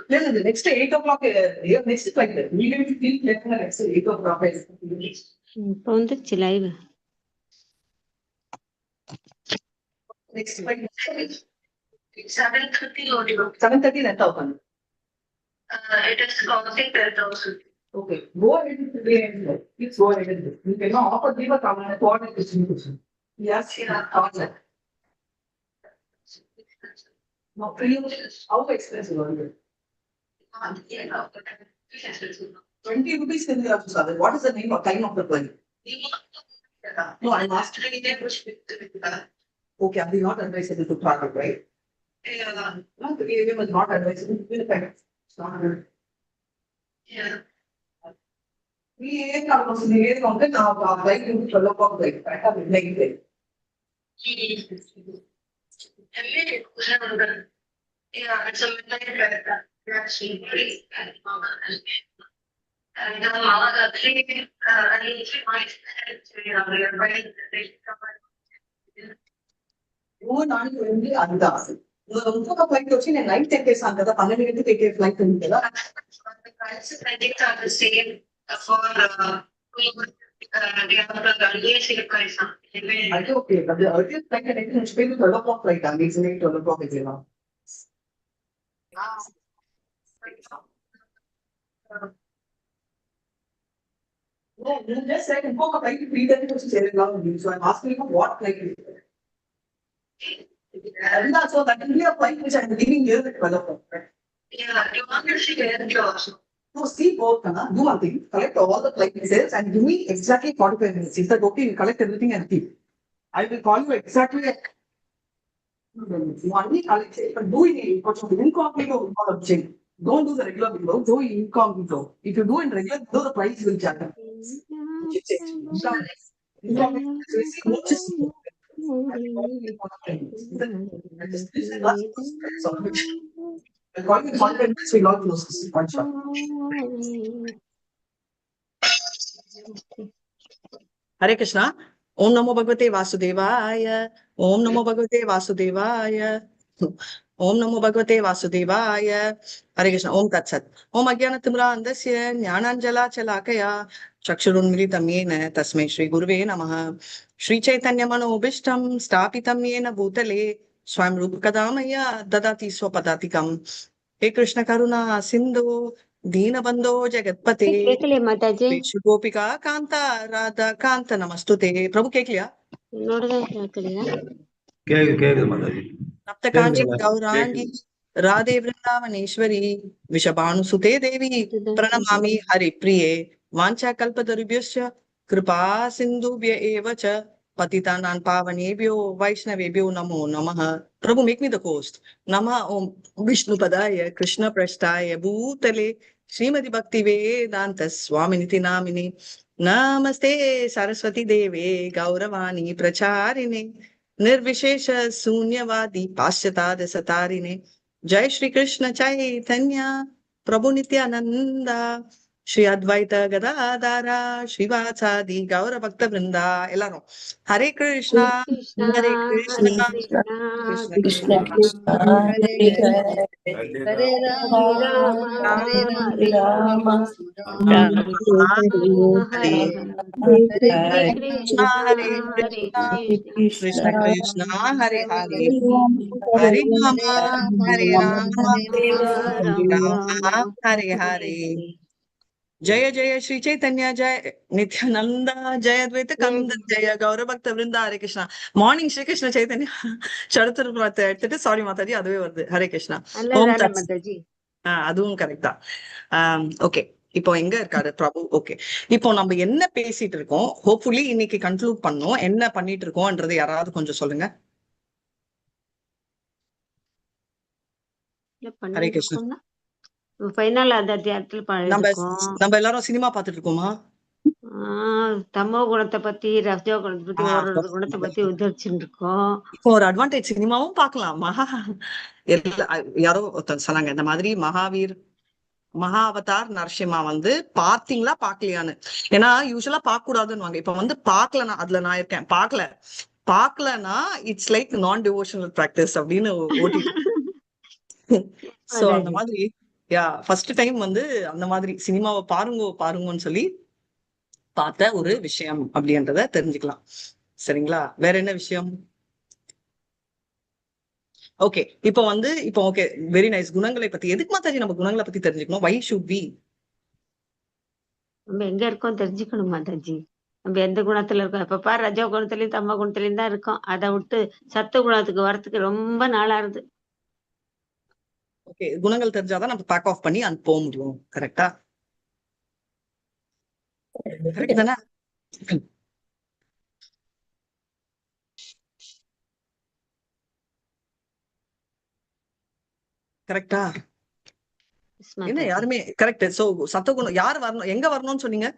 The next 8 o'clock, next flight. We will feel next 8 o'clock. இப்போ வந்துச்சு live. Next flight 7:30 net open. It is costing 10,000. Okay, go ahead with the please go ahead with this. You cannot offer give a comment for the distribution. Yes, comment. No, how expensive are you? 20 rupees can be also. What is the name or time of the plane? No, I'm asking. Okay, are we not advisable to travel, right? No, the area was not advisable. It's not good. Yeah. We are considering on the now, like in the local like I have negative. Yeah, it's a midnight character. Actually, and actually, I might நான் வந்து அதுதான் ரொம்ப flight வச்சு நான் night take case அந்த 12 take flight பண்ணிட்டேன். Okay, but the earliest flight I can explain the 12 o'clock flight. I'm using 12 o'clock again. No, you just said book a flight to 3:30 to 7 so I'm asking you what flight is it? So that will be a flight which I'm leaving here at 12 o'clock. Yeah, you want to see the also. No, see both, do one thing, collect all the flight details and give me exactly 45 minutes. Is that okay? You collect everything and keep. I will call you exactly at one week, but do it incognito. Don't do the regular window, do incognito. If you do in regular window, the price will change. Hare Krishna. Om Namo Bhagavate Vasudevaya. Om Namo Bhagavate Vasudevaya. Om Namo Bhagavate Vasudevaya. Hare Krishna. Om Tat Sat. Om Ajnanatimra Andasya Jnananjala Chalakaya Chakshurunmilitam Yena Tasmai Shri Guruve Namaha. Shri Chaitanya Manobishtam Stapitam Yena Bhutale Swam Rupakadamaya Dadati Swapadatikam. He Krishna Karuna Sindhu Deenabandho Jagatpate கேக்கலையே மாதாஜி. Gopika Kanta Radha Kanta Namastute. Prabhu கேக்கலையா? என்னோடதான் கேக்கலையா? கேக்குது Mataji. Sapta Kanchi Gaurangi Radhe Vrindavaneshwari Vishabhanu Sute Devi Pranamami Hari Priye Vancha Kalpatarubhyasya Kripa Sindhubhya Evacha Patitanam Pavanebhyo Vaishnavebhyo Namo Namaha. Prabhu, make me the host. Nama Om Vishnu Padaya Krishna Prasthaya Bhutale Srimati Bhakti Vedanta Swaminiti Namini Namaste Saraswati Deve Gauravani Pracharine Nirvishesha Sunyavadi Paschatad Satarine Jai Shri Krishna Chaitanya Prabhu Nityananda Shri Advaita Gadadara Shrivatsadi Gaura Bhakta Vrinda. Ellarum Hare Krishna Hare Krishna Krishna Krishna Krishna Hare Hare Hare Rama Hare Rama Rama Hare Krishna Hare Krishna Krishna Krishna Hare Hare Hare Rama Hare Rama Rama Hare Hare. Jaya Jaya Shri Chaitanya Jaya Nityananda Jaya Advaita Kanda Jaya Gaura Bhakta Vrinda. Hare Krishna. Morning Shri Krishna Chaitanya Charathur Prata எடுத்துட்டு sorry Mataji அதுவே வருது. ஹரே கிருஷ்ணா. ஓம் நல்லதானே தத் மாதாஜி? அதுவும் correct தான். Okay, இப்போ எங்க இருக்காரு பிரபு? Okay, இப்போ நம்ம என்ன பேசிட்டு இருக்கோம்? ஹோப்ஃபுல்லி இன்னைக்கு கன்க்ளூட் பண்ணோம். என்ன பண்ணிட்டு இருக்கோம்ன்றது யாராவது கொஞ்சம் சொல்லுங்க. ஹரே கிருஷ்ணா. ஃபைனல் அந்த தியேட்டர்ல நம்ம எல்லாரும் சினிமா பாத்துட்டு இருக்கோமா? தமோ குணத்தை பத்தி ரஜோ குணத்தை பத்தி ஒரு குணத்தை பத்தி உதவிச்சுட்டு இருக்கோம். இப்போ ஒரு அட்வான்டேஜ் சினிமாவும் பார்க்கலாம். யாரோ சொன்னாங்க இந்த மாதிரி மகாவதார் நரசிம்மா வந்து பாத்தீங்களா பாக்கலையான்னு. ஏன்னா யூஸ்வலா பார்க்க கூடாதுன்னு இப்ப வந்து பாக்கலனா அதுல நான் இருக்கேன். பாக்கலனா இட்ஸ் லைக் நான் டிவோஷனல் பிராக்டிஸ் அப்படின்னு ஓட்டிட்டு சோ அந்த மாதாஜி. மாதிரி ஃபர்ஸ்ட் டைம் வந்து அந்த மாதிரி சினிமாவை பாருங்கன்னு சொல்லி பார்த்த ஒரு விஷயம் அப்படின்றத தெரிஞ்சுக்கலாம். சரிங்களா? வேற என்ன விஷயம்? ஓகே, இப்போ ஓகே, வெரி நைஸ். குணங்களை பத்தி எதுக்கு மாதாஜி நம்ம குணங்களை பத்தி தெரிஞ்சுக்கணும்? Why should we? நம்ம எங்க இருக்கோம் தெரிஞ்சுக்கணும் மாதாஜி. நம்ம எந்த குணத்துல இருக்கோம்? எப்ப பாரு ரஜோ குணத்திலயும் தமோ குணத்திலயும் தான் இருக்கோம். அதை விட்டு சத்து குணத்துக்கு வரத்துக்கு ரொம்ப நாளா இருந்து. ஓகே, குணங்கள் தெரிஞ்சாதான் நம்ம பேக் ஆஃப் பண்ணி அங்க போக முடியும். கரெக்டா? கரெக்ட் தானே? கரெக்டா? Yes, என்ன மாதாஜி. யாருமே கரெக்ட். சோ சத்தகுணம் யார் வரணும், எங்க வரணும்னு சொன்னீங்க?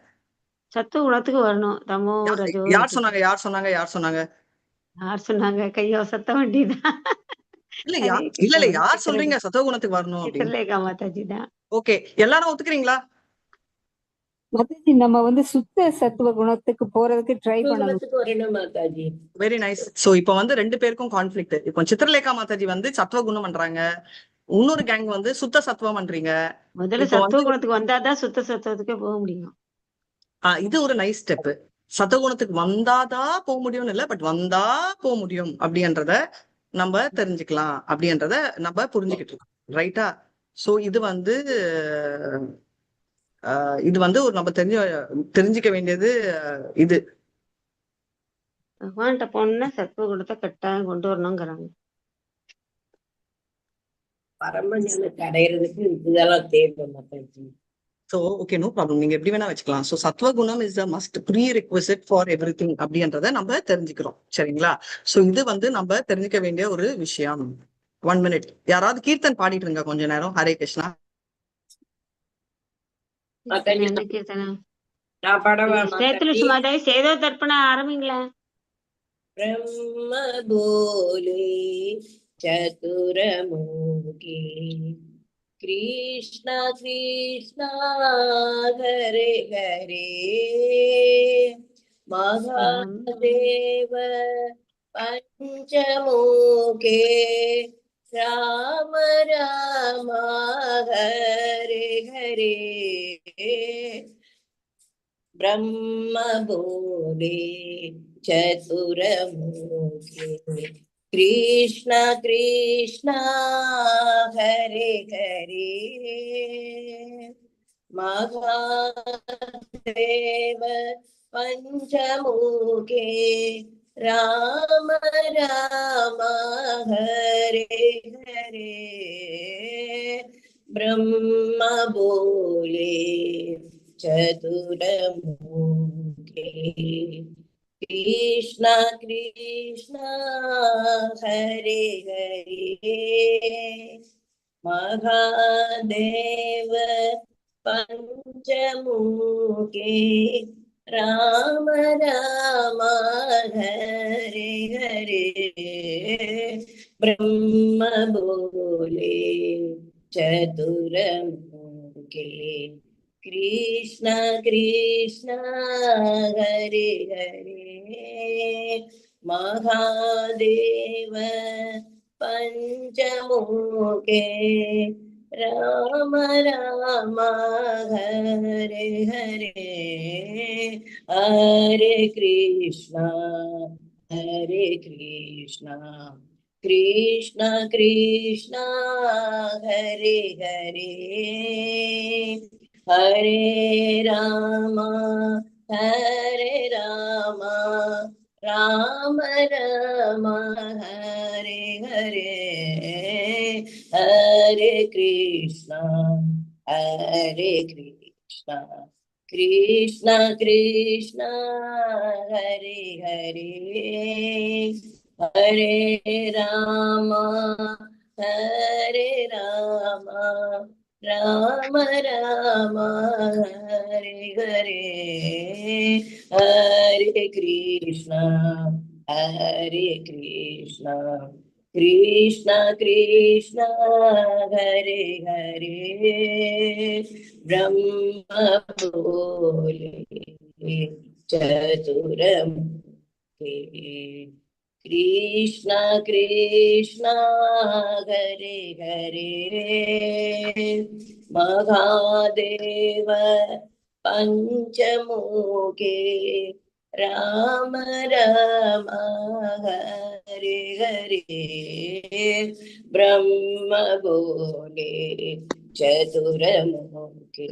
சத்து குணத்துக்கு வரணும். தமோ ரஜோ யார் சத்துவம். சொன்னாங்க? யார் சொன்னாங்க? யார் சொன்னாங்க? யார் சொன்னாங்க? கையோ சத்த வேண்டியதான். இல்ல ஹரே இல்ல கிருஷ்ணா. யார் சொல்றீங்க சத்தகுணத்துக்கு வரணும் அப்படின்னு? சித்திரலேகா மாதாஜி தான். ஓகே, எல்லாரும் ஒத்துக்கிறீங்களா? மாதாஜி நம்ம சுத்த சத்துவ குணத்துக்கு போறதுக்கு ட்ரை பண்ணணும். வரணும் மாதாஜி. Very nice. சோ இப்போ ரெண்டு பேருக்கும் கான்ஃபிளிக்ட். இப்போ சித்திரலேகா மாதாஜி சத்துவ குணம் பண்றாங்க, இன்னொரு கேங் சுத்த சத்துவம் பண்றீங்க. முதல்ல இப்போ சத்துவ குணத்துக்கு வந்தாதான் சுத்த சத்துவத்துக்கே போக முடியும். இது ஒரு நைஸ் ஸ்டெப். சத்தகுணத்துக்கு வந்தாதான் போக முடியும்னு இல்ல, பட் வந்தா போக முடியும் அப்படின்றத நம்ம தெரிஞ்சுக்கலாம், அப்படின்றத நம்ம புரிஞ்சுக்கிட்டு இருக்கோம். ரைட்டா? சோ இது ஒரு நம்ம தெரிஞ்சுக்க வேண்டியது இது. பகவான்கிட்ட போனா சத்துவ குணத்தை கட்டாயம் கொண்டு வரணுங்கிறாங்க. பரமஞானத்தை அடையிறதுக்கு இதெல்லாம் தேவை மாதாஜி. So okay, no problem. நீங்க எப்படி வேணா வச்சுக்கலாம். சோ சத்வகுணம் is the must prerequisite for everything அப்படின்றத நம்ம தெரிஞ்சுக்கிறோம். சரிங்களா? சோ இது நம்ம தெரிஞ்சுக்க வேண்டிய ஒரு விஷயம். 1 minute. யாராவது கீர்த்தன் பாடிட்டு இருங்க கொஞ்ச நேரம். ஹரே கிருஷ்ணா. மாதாஜி என்ன கீர்த்தனம்? நான் பாடவா ஸ்ரேத்துல மாதாஜி? சுமாதாய் சேதோ தர்ப்பண ஆரம்பிங்களா? ब्रह्म बोले चतुरमुखी कृष्ण कृष्ण हरे हरे महादेव पंचमुखे राम राम हरे हरे ब्रह्म बोले चतुरमुखे कृष्ण कृष्ण हरे हरे महादेव पंचमुखे राम राम हरे हरे ब्रह्म बोले चतुरमुखे कृष्ण कृष्ण हरे हरे महादेव पंचमुखे राम राम हरे हरे ब्रह्म बोले चतुरमुखे कृष्ण कृष्ण हरे हरे महादेव पंचमुखे राम राम हरे हरे हरे कृष्णा कृष्ण कृष्ण हरे हरे हरे राम राम राम हरे हरे हरे कृष्णा कृष्ण कृष्ण हरे हरे हरे राम राम राम हरे हरे हरे कृष्णा कृष्ण कृष्ण हरे हरे ब्रह्म बोले चतुरमुखे Krishna Krishna Hare Hare Mahadeva Panchamuke Rama Rama Hare Hare Brahma Bole Chaturmuke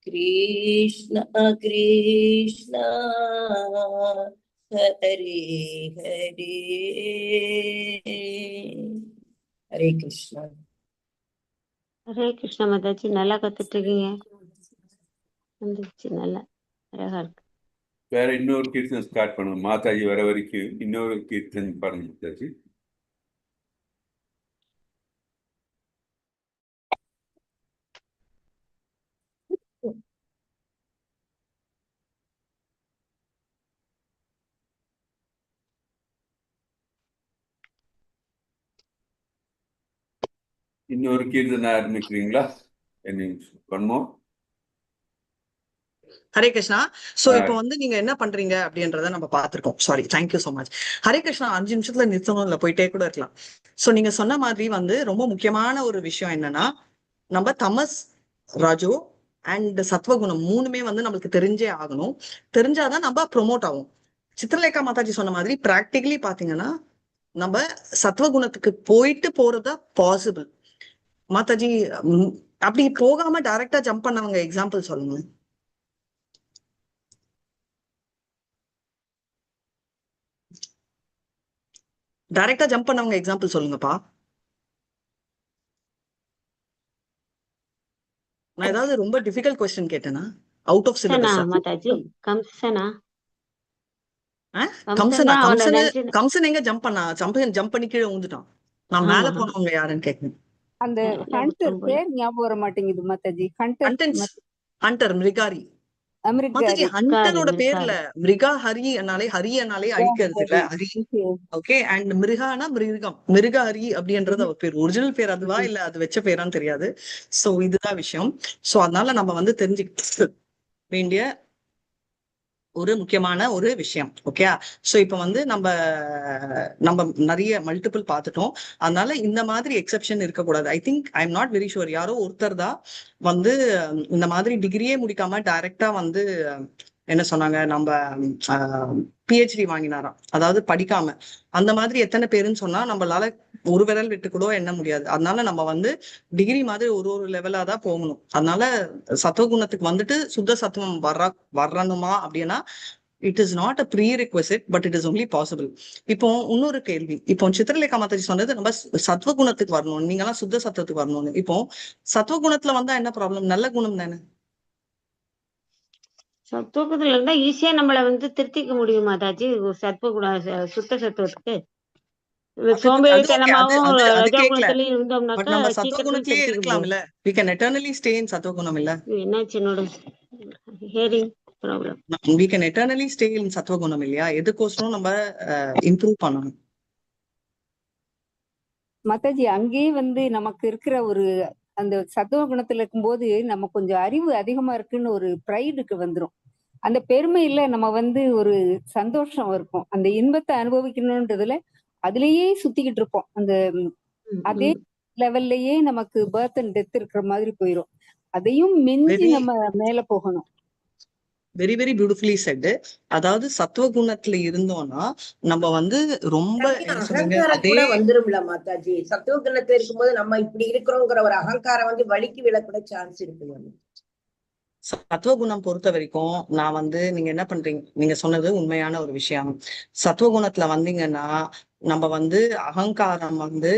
Krishna Krishna Hare Hare Hare Krishna. Hare Krishna Mataji, நல்லா கத்துட்டு இருக்கீங்க. வந்துருச்சு, நல்லா அழகா இருக்கு. வேற இன்னொரு கீர்த்தன் ஸ்டார்ட் பண்ணுங்க. மாதாஜி வர வரைக்கும் இன்னொரு கீர்த்தன் பாருங்க மாதாஜி. இன்னொரு கீர்த்தனை ஆரம்பிக்கிறீங்களா? பண்ணுவோம். ஹரே கிருஷ்ணா. சோ இப்போ வந்து நீங்க என்ன பண்றீங்க அப்படின்றத நம்ம பார்த்திருக்கோம். Sorry, thank you so much. Hare Krishna. 5 நிமிஷத்துல நிறுத்தணும், இல்ல போயிட்டே கூட இருக்கலாம். சோ நீங்க சொன்ன மாதிரி வந்து ரொம்ப முக்கியமான ஒரு விஷயம் என்னன்னா, நம்ம தமஸ், ரஜோ அண்ட் சத்வகுணம் 3மே வந்து நம்மளுக்கு தெரிஞ்சே ஆகணும். தெரிஞ்சாதான் நம்ம ப்ரொமோட் ஆகும். சித்திரலேகா மாதாஜி சொன்ன மாதிரி பிராக்டிகலி பாத்தீங்கன்னா நம்ம சத்வகுணத்துக்கு போயிட்டு போறதா பாசிபிள். மாதாஜி அப்படி போகாம டைரக்டா ஜம்ப் பண்ணவங்க எக்ஸாம்பிள் சொல்லுங்க. டைரக்டா ஜம்ப் பண்ணவங்க எக்ஸாம்பிள் சொல்லுங்கப்பா. நான் ஏதாவது ரொம்ப டிஃபிகல்ட் கொஸ்டின் கேட்டேனா? அவுட் ஆஃப் சிலபஸ் மாதாஜி, கம்சனா? கம்சன் எங்க ஜம்ப் பண்ணா? ஜம்ப் பண்ணி கீழே ஊந்துட்டான். நான் மேல போனவங்க யாருன்னு கேட்கணும். அந்த ஹண்டர் பேர் ஞாபகம் வர மாட்டேங்குது மாதாஜி. ஹண்டர் மிருகாரி. மாதாஜி ஹண்டரோட பேர்ல மிருகா ஹரி என்னாலே அழிக்கிறது இல்ல ஹரி. ஓகே. அண்ட் மிருகானா மிருகம், மிருக ஹரி அப்படின்றது அவர் பேர். ஒரிஜினல் பேர் அதுவா இல்ல அது வச்ச பேரான்னு தெரியாது. சோ இதுதான் விஷயம். சோ அதனால நம்ம வந்து தெரிஞ்சுக்க வேண்டிய ஒரு முக்கியமான ஒரு விஷயம். ஓகே. சோ இப்ப வந்து நம்ம நிறைய மல்டிபிள் பார்த்துட்டோம். அதனால இந்த மாதிரி எக்ஸெப்ஷன் இருக்கக்கூடாது. I think I am not very sure, யாரோ ஒருத்தர் தான் வந்து இந்த மாதிரி டிகிரியே முடிக்காம டைரக்டா வந்து என்ன சொன்னாங்க, நம்ம பிஹெச்டி வாங்கினாராம், அதாவது படிக்காம. அந்த மாதிரி எத்தனை பேருன்னு சொன்னா நம்மளால ஒரு விரல் விட்டு கூட எண்ண முடியாது. அதனால நம்ம வந்து டிகிரி மாதிரி ஒரு லெவலா தான் போகணும். அதனால சத்துவகுணத்துக்கு வந்துட்டு சுத்த சத்துவம் வரணுமா அப்படின்னா it is not a prerequisite, but it is only possible. இப்போ இன்னொரு கேள்வி. இப்போ சித்திரலேகா மாதாஜி சொன்னது நம்ம சத்துவகுணத்துக்கு வரணும், நீங்க எல்லாம் சுத்த சத்துவத்துக்கு வரணும்னு. இப்போ சத்துவகுணத்துல வந்தா என்ன ப்ராப்ளம்? நல்ல குணம் தானே. சத்துவகுணத்துல இருந்தா ஈஸியா நம்மள வந்து திருத்திக்க முடியும் மாதாஜி. சத்துவகுண சுத்த சத்துவத்துக்கு சோம்பேறித்தனமாவும் ரஜோகுணத்திலயும் இருந்தோம்னாக்கா சீக்கிரத்துல திருத்திக்க முடியும். We can eternally stay in சத்துவகுணம் இல்ல. என்னாச்சு என்னோட hearing problem. We can eternally stay in சத்துவகுணம் இல்லையா? எதுக்கோசரம் நம்ம இம்ப்ரூவ் பண்ணணும் மாதாஜி? அங்கேயே வந்து நமக்கு இருக்கிற ஒரு அந்த சத்துவ குணத்துல இருக்கும்போது நம்ம கொஞ்சம் அறிவு அதிகமா இருக்குன்னு ஒரு ப்ரைடுக்கு வந்துரும். அந்த பெருமையில நம்ம வந்து ஒரு சந்தோஷம் இருக்கும். அந்த இன்பத்தை அனுபவிக்கணும்ன்றதுல அதுலயே சுத்திக்கிட்டு இருப்போம். அந்த அதே லெவல்லயே நமக்கு பர்த் அண்ட் டெத் இருக்கிற மாதிரி போயிரும். அதையும் மிஞ்சி நம்ம மேல போகணும். Very very beautifully set. அதாவது சத்துவகுணத்துல இருந்தோம்னா நம்ம வந்து ரொம்ப கூட வந்துரும்ல மாதாஜி. சத்துவகுணத்துல இருக்கும்போது நம்ம இப்படி இருக்கிறோங்கிற ஒரு அகங்காரம் வந்து வலிக்கு விழக்கூட சான்ஸ் இருக்கு. சத்துவகுணம் பொறுத்த வரைக்கும் நான் வந்து நீங்க என்ன பண்றீங்க, நீங்க சொன்னது உண்மையான ஒரு விஷயம். சத்துவகுணத்துல வந்தீங்கன்னா நம்ம வந்து அகங்காரம் வந்து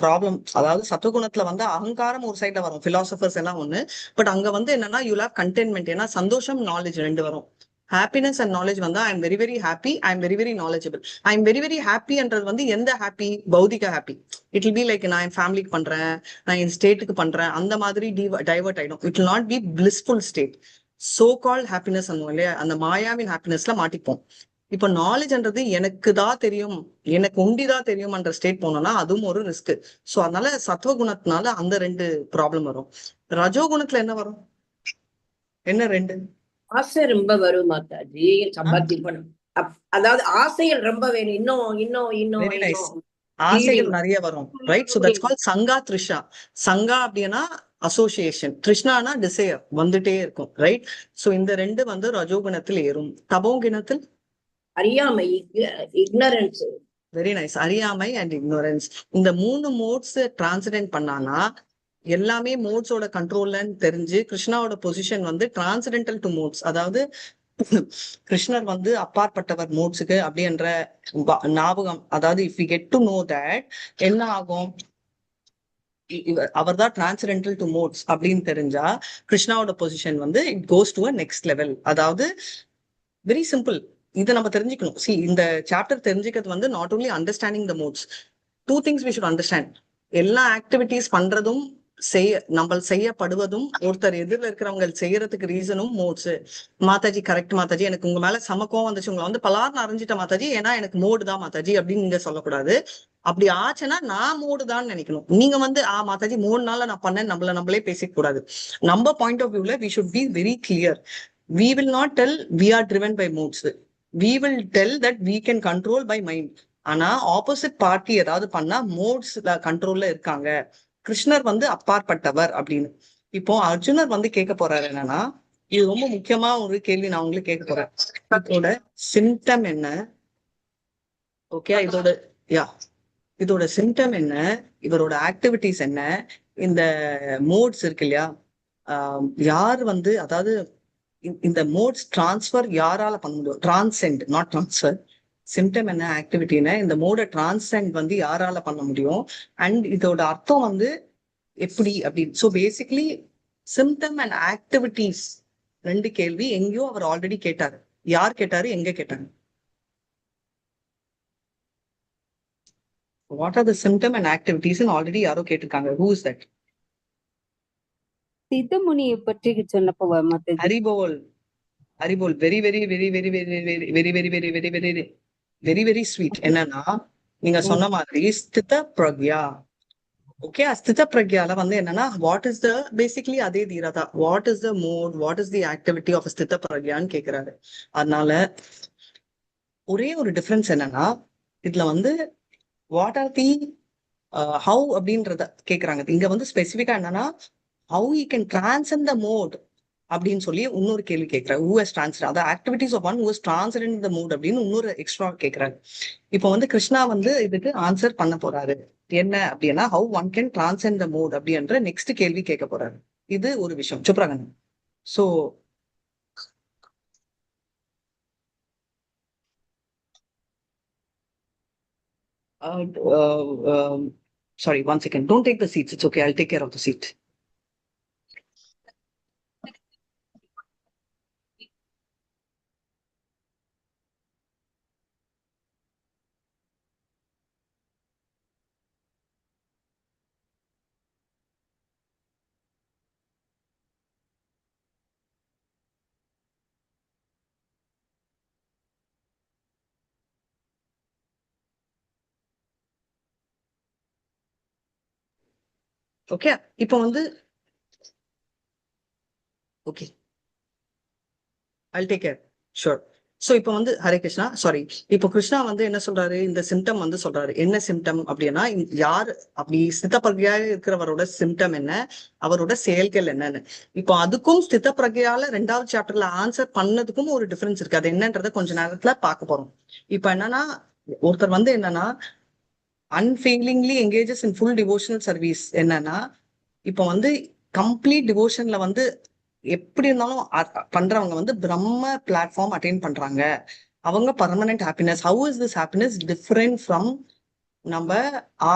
ப்ராப்ளம். அதாவது சத்துவகுணத்துல வந்து அகங்காரம் ஒரு சைட்ல வரும், பிலாசபர்ஸ் எல்லாம் ஒண்ணு. பட் அங்க வந்து என்னன்னா யூ ஹேவ் கண்டென்ட்மெண்ட். ஏன்னா சந்தோஷம் நாலேஜ் ரெண்டு வரும். ஹாப்பினஸ் அண்ட் நாலேஜ் வந்து I am very very happy, I am very very நாலேஜபிள். ஐ எம் வெரி வெரி ஹாப்பின்றது வந்து எந்த ஹாப்பி? பௌதிக happy. It will be like நான் என் ஃபேமிலிக்கு பண்றேன், நான் என் ஸ்டேட்டுக்கு பண்றேன், அந்த மாதிரி டைவர்ட் ஆயிடும். It will not be blissful state. So call happiness இல்லையா, அந்த மாயாவின் ஹாப்பினஸ்ல மாட்டிப்போம். இப்ப நாலேஜ்ன்றது எனக்கு தான் தெரியும், எனக்கு உண்டிதான் தெரியும்ன்ற ஸ்டேட் போனோம்னா அதுவும் ஒரு ரிஸ்க். சோ அதனால சத்துவகுணத்தினால அந்த 2 ப்ராப்ளம் வரும். ரஜோகுணத்துல என்ன வரும்? என்ன 2? ஆசை ரொம்ப வரும் மாதாஜி. சம்பாத்தி பண்ணும் அதாவது ஆசைகள் ரொம்ப வேணும், இன்னும் இன்னும் இன்னும் வெரி நைஸ். இன்னும் ஆசைகள் feeling. நிறைய வரும், ரைட்? ஸோ தட்ஸ் கால் சங்கா த்ரிஷா. சங்கா அப்படின்னா அசோசியேஷன், த்ரிஷ்ணானா டிசையர் வந்துட்டே இருக்கும், ரைட்? ஸோ இந்த ரெண்டு வந்து ரஜோகுணத்தில் ஏறும். தபோகுணத்தில் அறியாமை, இக்னரன்ஸ். Very nice. அறியாமை அண்ட் இக்னோரன்ஸ். இந்த 3 மோட்ஸ் டிரான்சிடென்ட் பண்ணானா எல்லாமே மோட்ஸோட கண்ட்ரோல்லன்னு தெரிஞ்சு கிருஷ்ணாவோட பொசிஷன் வந்து டிரான்சிடென்டல் டு மோட்ஸ், அதாவது கிருஷ்ணர் வந்து அப்பாற்பட்டவர் மோட்ஸுக்கு அப்படின்ற ஞாபகம். அதாவது if we get to know that என்ன ஆகும், அவர் தான் டிரான்சிடென்டல் டு மோட்ஸ் அப்படின்னு தெரிஞ்சா கிருஷ்ணாவோட பொசிஷன் வந்து it goes to a next level. அதாவது வெரி சிம்பிள், இதை நம்ம தெரிஞ்சுக்கணும். சி, இந்த சாப்டர் தெரிஞ்சுக்கிறது வந்து not only understanding the modes, 2 things we should understand. எல்லா ஆக்டிவிட்டிஸ் பண்றதும் நம்ம செய்யப்படுவதும் ஒருத்தர் எதிரில் இருக்கிறவங்க செய்யறதுக்கு ரீசனும் மோட்ஸ். மாதாஜி கரெக்ட் மாதாஜி, எனக்கு உங்க மேல சமக்கம் வந்துச்சு, உங்களை வந்து பலார்னு அறிஞ்சிட்ட மாதாஜி, ஏன்னா எனக்கு மோடு தான் மாதாஜி அப்படின்னு நீங்க சொல்லக்கூடாது. அப்படி ஆச்சுன்னா நான் மோடு தான் நினைக்கணும். நீங்க வந்து மாதாஜி 3 நாள்ல நான் பண்ணேன் நம்மளே பேசிக்க கூடாது. நம்ம பாயிண்ட் ஆஃப் வியூல we should be very clear. We will not tell we are driven by moods. We will tell that we can control by mind. ஆனா ஆப்போசிட் பார்ட்டி ஏதாவது பண்ணா மோட்ஸ் கண்ட்ரோல்ல இருக்காங்க, கிருஷ்ணர் வந்து அப்பாற்பட்டவர் அப்படின்னு. இப்போ அர்ஜுனர் வந்து கேட்க போறாரு என்னன்னா, இது ரொம்ப முக்கியமா ஒரு கேள்வி நான் உங்களுக்கு கேட்க போறேன். இதோட சிம்டம் என்ன? ஓகே, இதோட சிம்டம் என்ன, இவரோட ஆக்டிவிட்டிஸ் என்ன, இந்த மோட்ஸ் இருக்கு இல்லையா, யார் வந்து, அதாவது இந்த மோட்ஸ் டிரான்ஸ்ஃபர் யாரால பண்ண முடியும்? Transcend, not transfer. சிம்டம் என்ன, ஆக்டிவிட்டி என்ன, இந்த மோட டிரான்சென்ட் வந்து யாரால பண்ண முடியும், அண்ட் இதோட அர்த்தம் வந்து எப்படி அப்படின்னு. So basically symptom and activities 2 கேள்வி எங்கேயோ அவர் ஆல்ரெடி கேட்டாரு. யார் கேட்டாரு, எங்க கேட்டாங்க? What are the symptom and activities already யாரோ கேட்டிருக்காங்க. Who is that? சித்தமுனியை பற்றி சொன்னப்போ மாதாஜி. Haribol, Haribol. Very very very very very very very very very very very very very sweet. என்னன்னா நீங்க சொன்ன மாதிரி ஸ்தித பிரக்யா. ஓகே, ஸ்தித பிரக்யால வந்து என்னன்னா வாட் இஸ் த பேசிக்லி அதே தீரதா, what is the mode, what is the activity of ஸ்தித பிரக்யான்னு கேக்குறாரு. அதனால ஒரே ஒரு டிஃபரன்ஸ் என்னன்னா இதுல வந்து வாட் ஆர் தி ஹவு அப்படின்றத கேக்குறாங்க. இங்க வந்து ஸ்பெசிபிக்கா என்னன்னா how you can transcend the mode அப்படின்னு சொல்லி இன்னொரு கேள்வி கேட்கிறாரு. ஹூ ஹஸ் டிரான்ஸ்ஃபர், அதாவது activities of one who has transferred the mood அப்படின்னு இன்னொரு எக்ஸ்ட்ரா கேட்கிறாரு. இப்போ வந்து கிருஷ்ணா வந்து இதுக்கு ஆன்சர் பண்ண போறாரு. என்ன அப்படின்னா how one can transcend the mood அப்படின்ற நெக்ஸ்ட் கேள்வி கேட்க போறாரு. இது ஒரு விஷயம். சுப்ரகன். So sorry, 1 second. Don't take the seats. It's okay. I'll take care of the seat. Okay, இப்போ வந்து okay, I'll take care. Sure. So இப்போ வந்து ஹரே கிருஷ்ணா, சாரி, இப்போ கிருஷ்ணா வந்து என்ன சொல்றாரு, இந்த சிம்டம் வந்து சொல்றாரு. என்ன சிம்டம் அப்படின்னா, யார் அப்படி ஸ்தித பிரக்யாக இருக்கிறவரோட சிம்டம் என்ன, அவரோட செயல்கள் என்னன்னு. இப்போ அதுக்கும் ஸ்தித பிரக்யால 2வது சாப்டர்ல ஆன்சர் பண்ணதுக்கும் ஒரு டிஃபரன்ஸ் இருக்கு. அது என்னன்றத கொஞ்ச நேரத்துல பார்க்க போறோம். இப்போ என்னன்னா ஒருத்தர் வந்து என்னன்னா unfailingly engages in full devotional service. என்னன்னா இப்போ வந்து கம்ப்ளீட் டிவோஷன்ல வந்து எப்படி இருந்தாலும் பண்றவங்க வந்து பிரம்ம பிளாட்ஃபார்ம் அட்டைன் பண்றாங்க. அவங்க permanent happiness. How is this happiness different from நம்ம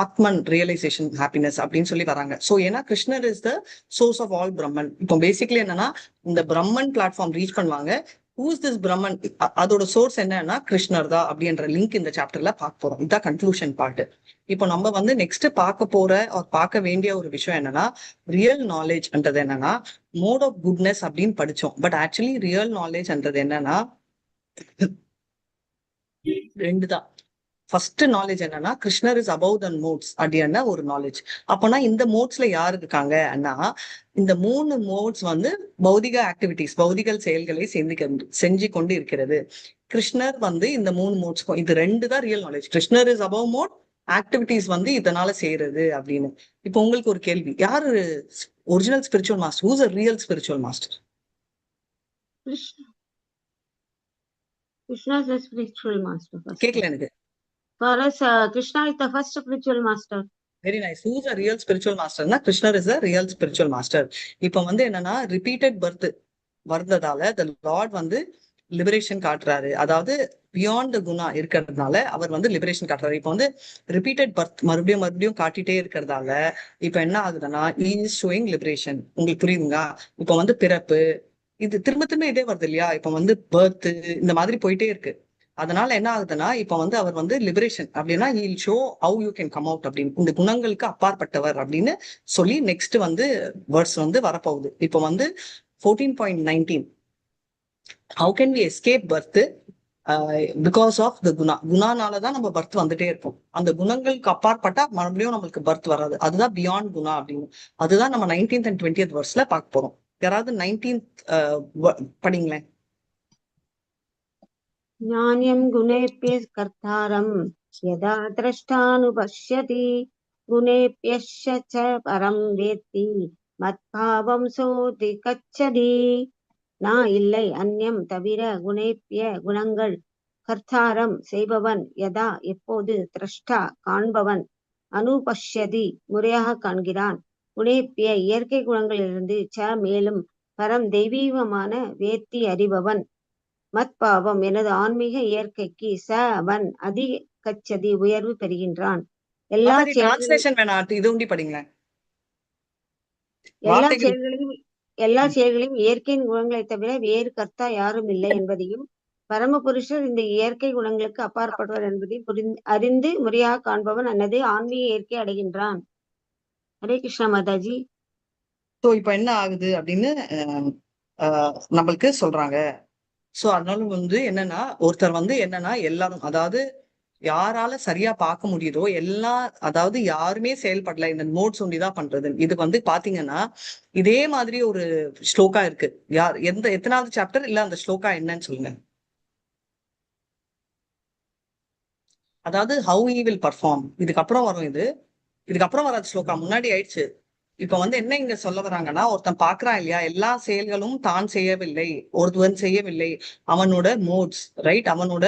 ஆத்மன் ரியலைசேஷன் ஹாப்பினஸ் அப்படின்னு சொல்லி வராங்க. ஸோ ஏன்னா கிருஷ்ணர் is the source of all Brahman. இப்போ பேசிக்லி என்னன்னா இந்த பிரம்மன் பிளாட்ஃபார்ம் ரீச் பண்ணுவாங்க. ஹூஸ் திஸ் பிரம்மன், அதோட சோர்ஸ் என்னன்னா கிருஷ்ணர் தான் அப்படின்ற லிங்க் இந்த சாப்டர்ல பார்க்க போறோம். இதுதான் கன்க்ளூஷன் பார்ட். இப்போ நம்ம வந்து நெக்ஸ்ட் பார்க்க வேண்டிய ஒரு விஷயம் என்னன்னா ரியல் நாலேஜ்ன்றது என்னன்னா மோட் ஆஃப் குட்னஸ் அப்படின்னு படிச்சோம். பட் ஆக்சுவலி ரியல் நாலேஜ்ன்றது என்னன்னா 2 தான். ஃபர்ஸ்ட் நாலேஜ் என்னன்னா கிருஷ்ணர் இஸ் அபவ் த மோட்ஸ் அப்படின்னா ஒரு நாலேஜ். அப்போனா இந்த மோட்ஸ்ல யாரு இருக்காங்க அண்ணா, இந்த 3 மோட்ஸ் வந்து பௌதிக ஆக்டிவிட்டிஸ், பௌதிக செயல்களை செஞ்சு கொண்டு இருக்கிறது. கிருஷ்ணர் வந்து இந்த 3 மோட்ஸ்க்கும் இது 2 தான் ரியல் நாலேஜ். கிருஷ்ணர் இஸ் அபவ் மோட், ஆக்டிவிட்டிஸ் வந்து இதனால செய்யறது அப்படின்னு. இப்போ உங்களுக்கு ஒரு கேள்வி, யாரு original spiritual master? Whose a real spiritual master? Krishna. Krishna is the spiritual master first. கேட்கல எனக்கு. For us, Krishna is the first spiritual master. Very nice. Who's a real spiritual மாஸ்டர்னா கிருஷ்ணர் is a real spiritual master. இப்போ வந்து என்னன்னா repeated birth வர்றதால the lord வந்து liberation காட்டுறாரு. அதாவது பியாண்ட் த குணா இருக்கிறதுனால அவர் வந்து லிபரேஷன் காட்டுறாரு. இப்போ வந்து ரிப்பீட்டட் பர்த் மறுபடியும் காட்டிட்டே இருக்கிறதால இப்ப என்ன ஆகுதுன்னா இஸ் ஷோயிங் லிபரேஷன். உங்களுக்கு புரியுதுங்களா? இப்போ வந்து பிறப்பு இது திரும்ப இதே வருது இல்லையா? இப்ப வந்து பர்த் இந்த மாதிரி போயிட்டே இருக்கு. அதனால என்ன ஆகுதுன்னா இப்ப வந்து அவர் வந்து லிபரேஷன் அப்படின்னா he'll show how you can come out அப்படின்னு, இந்த குணங்களுக்கு அப்பாற்பட்டவர் அப்படின்னு சொல்லி நெக்ஸ்ட் வந்து வேர்ட்ஸ் வந்து வரப்போகுது. இப்போ வந்து 14.19 how can we escape birth because of the குணானாலதான் நம்ம பர்த் வந்துட்டே இருப்போம். அந்த குணங்களுக்கு அப்பாற்பட்டா மறுபடியும் நம்மளுக்கு பர்த் வராது. அதுதான் பியாண்ட் குணா அப்படின்னு. அதுதான் நம்ம 19th and 20th verseல பார்க்க போறோம். யாராவது 19th படிங்களேன். ஞானியம் குணேப்ய கர்த்தாரம் யதா திரஷ்டானுபஷ்யதி குணேப்யஸ்ய ச பரம் வேத்தி மத்பாவம் சோதி கச்சதி. நான் இல்லை, அந்நியம் தவிர, குணேப்ய குணங்கள், கர்த்தாரம் செய்பவன், யதா எப்போது, திரஷ்டா காண்பவன், அனுபஷ்யதி முறையாக காண்கிறான், குணேப்ய இயற்கை குணங்களிலிருந்து, ச மேலும், பரம் தெய்வீகமான, வேத்தி அறிபவன், மத்பாவம் எனது ஆன்மீக இயற்கைக்கு, ச அவன், அதி கச்சதி உயர்வு பெறுகின்றான். எல்லா டிரான்ஸ்லேஷன் வேணாம், இது உண்டி படிங்களேன். எல்லா செயல்களையும் இயற்கையின் குணங்களை தவிர வேறு கர்த்தா யாரும் இல்லை என்பதையும், பரமபுருஷர் இந்த இயற்கை குணங்களுக்கு அப்பாற்பட்டவர் என்பதையும் அறிந்து முறையாக காண்பவன் அல்லது ஆன்மீக இயற்கை அடைகின்றான். ஹரே கிருஷ்ணா மாதாஜி. சோ இப்ப என்ன ஆகுது அப்படின்னு நம்மளுக்கு சொல்றாங்க. சோ அதனால வந்து என்னன்னா ஒருத்தர் வந்து என்னன்னா எல்லாரும், அதாவது யாரால சரியா பார்க்க முடியுதோ எல்லாம், அதாவது யாருமே செயல்படல, இந்த நோட்ஸ் ஒண்டிதான் பண்றது. இது வந்து பாத்தீங்கன்னா இதே மாதிரி ஒரு ஸ்லோகா இருக்கு. யார் எத்தனாவது சாப்டர் இல்ல அந்த ஸ்லோகா என்னன்னு சொல்லுங்க. அதாவது ஹவு ஈ வில் பர்ஃபார்ம், இதுக்கப்புறம் வரும். இதுக்கப்புறம் வராது ஸ்லோகா, முன்னாடி ஆயிடுச்சு. இப்ப வந்து என்ன இங்க சொல்ல வராங்கன்னா, ஒருத்தன் பாக்குறான் இல்லையா, எல்லா செயல்களும் தான் செய்யவில்லை, ஒருவன் செய்யவில்லை, அவனோட மோட்ஸ் ரைட், அவனோட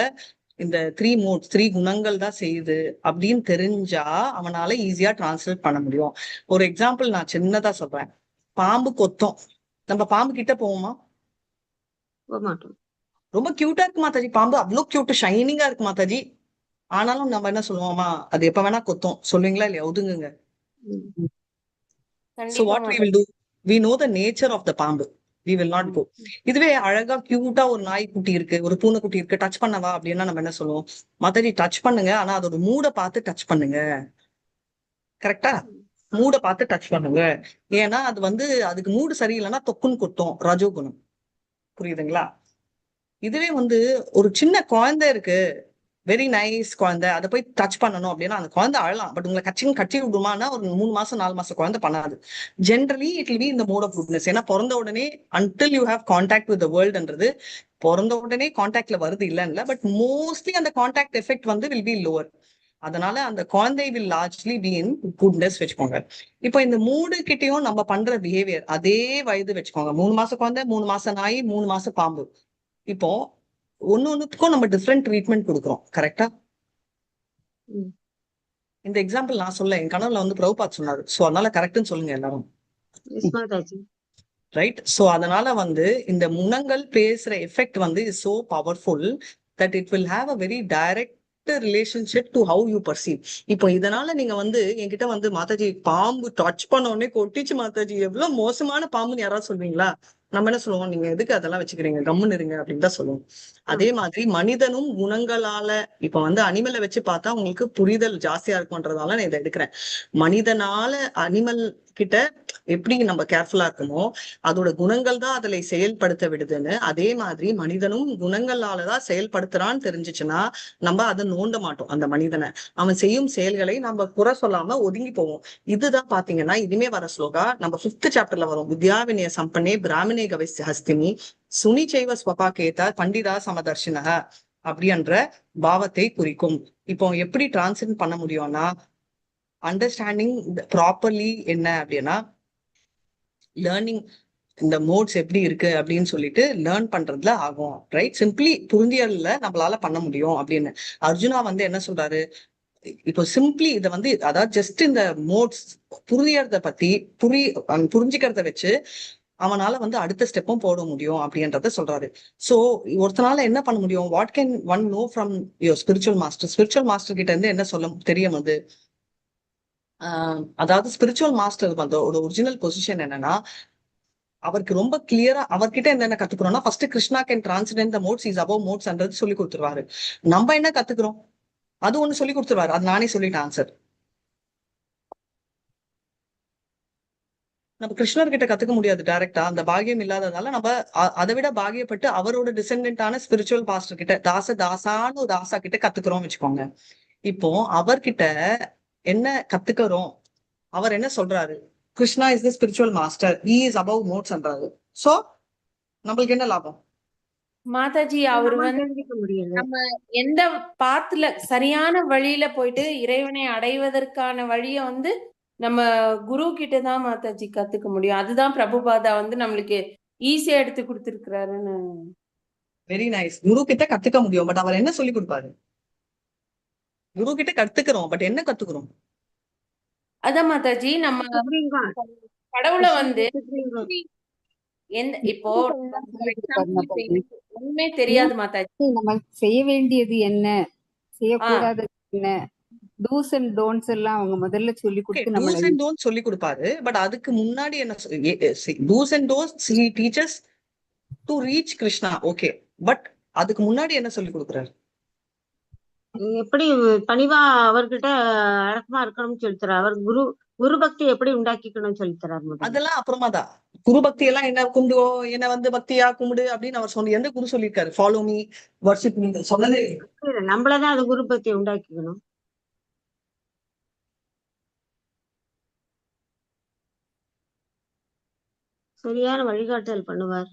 இந்த 3 மோட்ஸ் 3 குணங்கள் தான் செய்யுது அப்படின்னு தெரிஞ்சா அவனால ஈஸியா டிரான்ஸ்லேட் பண்ண முடியும். ஒரு எக்ஸாம்பிள் நான் சின்னதா சொல்றேன். பாம்பு கொத்தம், நம்ம பாம்பு கிட்ட போவோமா? ரொம்ப கியூட்டா இருக்கு மாதாஜி பாம்பு, அவ்வளவு கியூட் ஷைனிங்கா இருக்கு மாதாஜி. ஆனாலும் நம்ம என்ன சொல்லுவோமா, அது எப்ப வேணா கொத்தம் சொல்லுவீங்களா இல்லையா? ஒதுங்குங்க. So what we will do, we know the nature of the பாம்பு, we will not go. இதுவே அழகா கியூட்டா ஒரு நாய்க்குட்டி இருக்கு, ஒரு பூனைக்குட்டி இருக்கு, டச் பண்ணவா அப்படின்னா நம்ம என்ன சொல்லுவோம், மாதாஜி டச் பண்ணுங்க, ஆனா அதோட மூட பார்த்து டச் பண்ணுங்க. கரெக்டா? மூட பார்த்து டச் பண்ணுங்க. ஏன்னா அது வந்து அதுக்கு மூடு சரியில்லைன்னா தொக்குன்னு கொட்டும், ரஜோகுணம். புரியுதுங்களா? இதுவே வந்து ஒரு சின்ன குழந்தை இருக்கு, வெரி நைஸ் குழந்தை, அதை போய் டச் பண்ணணும் அப்படின்னா அந்த குழந்தை அழலாம், பட் உங்களை கட்டி விடுமானா ஒரு 3 மாசம் 4 மாசம் குழந்தை பண்ணாது. ஜென்ரலி இட் வில் பி இந்த மோட் ஆஃப் குட்னஸ். ஏன்னா பிறந்த உடனே until you have contact with the worldன்றது பிறந்த உடனே கான்டாக்ட்ல வருது இல்லைன்னு, பட் மோஸ்ட்லி அந்த கான்டாக்ட் எஃபெக்ட் வந்து வில் பி லோவர். அதனால அந்த குழந்தை will largely be in goodness வச்சுக்கோங்க. இப்போ இந்த 3 கிட்டையும் நம்ம பண்ற பிஹேவியர் அதே வயது வச்சுக்கோங்க. 3 மாசம் குழந்தை, 3 மாசம் நாய், 3 மாசம் பாம்பு. இப்போ ஒண்ணுக்கும் நம்ம டிஃப்ரெண்ட் ட்ரீட்மெண்ட் கொடுக்குறோம். கரெக்டா? இந்த எக்ஸாம்பிள் நான் சொல்ல, என் கனவுல வந்து பிரபுபாத் சொன்னாரு. சோ அதனால கரெக்ட்னு சொல்லுங்க எல்லாரும். ரைட்? சோ அதனால வந்து இந்த குணங்கள் பேசுற எஃபெக்ட் வந்து is so powerful that it will have a very direct relationship to how you perceive. இப்போ இதனால நீங்க வந்து என்கிட்ட வந்து மாதாஜி பாம்பு டச் பண்ண உடனே கொட்டிச்சு மாதாஜி, எவ்வளவு மோசமான பாம்புன்னு யாராவது சொல்வீங்களா? நம்ம என்ன சொல்லுவோம், நீங்க எதுக்கு அதெல்லாம் வச்சுக்கிறீங்க, கம்முன்னு இருங்க அப்படின்னு தான் சொல்லுவோம். அதே மாதிரி மனிதனும் குணங்களால, இப்ப வந்து அனிமலை வச்சு பார்த்தா உங்களுக்கு புரிதல் ஜாஸ்தியா இருக்கும்ன்றதால நான் இதை எடுக்கிறேன். மனிதனால அனிமல் கிட்ட எப்படி நம்ம கேர்ஃபுல்லா இருக்கணுமோ அதோட குணங்கள் தான் அதுல செயல்படுத்த விடுதுன்னு, அதே மாதிரி மனிதனும் குணங்களாலதான் செயல்படுத்துறான்னு தெரிஞ்சிச்சுன்னா நம்ம அதை நோண்ட மாட்டோம். அந்த மனிதனை அவன் செய்யும் செயல்களை நம்ம குறை சொல்லாம ஒதுங்கி போவோம். இதுதான் பாத்தீங்கன்னா இனிமே வர ஸ்லோகா நம்ம 5th சாப்டர்ல வரும். வித்யாவினய சம்பனே பிராமணே கவிஸ்ய ஹஸ்தினி சுனி செய்வ ஸ்வபாகேதா பண்டிதா சமதர்ஷினக அப்படின்ற பாவத்தை குறிக்கும். இப்போ எப்படி டிரான்ஸ்லேட் பண்ண முடியும்னா, அண்டர்ஸ்டாண்டிங் ப்ராப்பர்லி என்ன அப்படின்னா, லேர்னிங் இந்த மோட்ஸ் எப்படி இருக்கு அப்படின்னு சொல்லிட்டு லேர்ன் பண்றதுல ஆகும். ரைட், சிம்பிளி புரிஞ்சியல்ல நம்மளால பண்ண முடியும் அப்படின்னு. அர்ஜுனா வந்து என்ன சொல்றாரு, இப்போ சிம்பிளி இதை வந்து அதாவது ஜஸ்ட் இந்த மோட்ஸ் புரியறத பத்தி புரிஞ்சுக்கிறத வச்சு அவனால வந்து அடுத்த ஸ்டெப்பும் போட முடியும் அப்படின்றத சொல்றாரு. சோ ஒருத்தனால என்ன பண்ண முடியும், what can one know from your spiritual master? Spiritual master கிட்ட இருந்து என்ன சொல்ல தெரியும் வந்து, அதாவது ஸ்பிரிச்சுவல் மாஸ்டர் வந்து ஒரு ஒரிஜினல் பொசிஷன் என்னன்னா, அவருக்கு ரொம்ப கிளியரா அவர்கிட்ட என்னென்ன கத்துக்கிறோம்னா, first Krishna can transcend the modes, is above மோட்ஸ்ன்றது சொல்லி கொடுத்துருவாரு. நம்ம என்ன கத்துக்கிறோம், அது ஒண்ணு சொல்லி கொடுத்துருவாரு. அது நானே சொல்லிட்டேன் ஆன்சர். நம்ம கிருஷ்ணர் கிட்ட கத்துக்க முடியாது டைரக்டா, அந்த பாகியம் இல்லாததால நம்ம அதை விட பாகியப்பட்டு அவரோட டிசெண்டன்டான ஸ்பிரிச்சுவல் பாஸ்டர் கிட்ட தாசான்னு தாசா கிட்ட கத்துக்கிறோம் வச்சுக்கோங்க. இப்போ அவர்கிட்ட என்ன கத்துக்கிறோம், அவர் என்ன சொல்றாரு, Krishna is the spiritual master, he is above மோட்ஸ்ன்றாரு. சோ நம்மளுக்கு என்ன லாபம்? மாதாஜி அவரு வந்து தெரிஞ்சுக்க முடியுது. நம்ம எந்த பாத்துல சரியான வழியில போயிட்டு இறைவனை அடைவதற்கான வழிய வந்து நம்ம குரு கிட்ட தான் மாதாஜி கத்துக்க முடியும். அதுதான் பிரபுபாதா வந்து நம்மளுக்கு ஈஸியா எடுத்து கொடுத்திருக்கிறாருன்னு. Very nice. குரு கிட்ட கத்துக்க முடியும், பட் அவர் என்ன சொல்லி கொடுப்பாரு? குரு கிட்ட கத்துக்கிறோம், பட் என்ன கத்துக்கிறோம்? அதான் மாதாஜி நம்ம சுப்ரீம் கோர்ட் கடவுளை வந்து சுப்ரீம் கோர்ட் எந்த இப்போ எல்லாம் சொல்லி கொடுப்பாரு example இப்ப மாதாஜி. எனக்கு ஒண்ணுமே தெரியாது மாதாஜி. நம்ம செய்ய வேண்டியது என்ன, ஆஹ் செய்யக்கூடாதது என்ன, டூஸ் அண்ட் டோன்ட்ஸ் எல்லாம் அவங்க முதல்ல சொல்லி ஓகே, கொடுத்து டூஸ் நம்மளை அண்ட் டோன்ட்ஸ் சொல்லி கொடுப்பாரு, பட் அதுக்கு முன்னாடி என்ன dos and don'ts he teachers to reach Krishna. Okay, but அதுக்கு முன்னாடி என்ன சொல்லி கொடுக்குறாரு? எப்படி பணிவா அவர்கிட்ட அடக்கமா இருக்கணும்னு சொல்லித்தரார். அவர் குரு பக்தி எப்படி உண்டாக்கிக்கணும்னு சொல்லித்தரார் முதல்ல. அதெல்லாம் அப்புறமா தான். குரு பக்தி எல்லாம் என்ன கும்பிடுவோ, என்ன வந்து பக்தியா கும்பிடு அப்படின்னு அவர் சொன்ன எந்த குரு சொல்லியிருக்காரு? ஃபாலோ மீ, வர்ஷிப் மீ சொன்னதே. நம்மளதான் அது குரு பக்தி உண்டாக்கிக்கணும். சரியான வழிகாட்டுதல் பண்ணுவார்.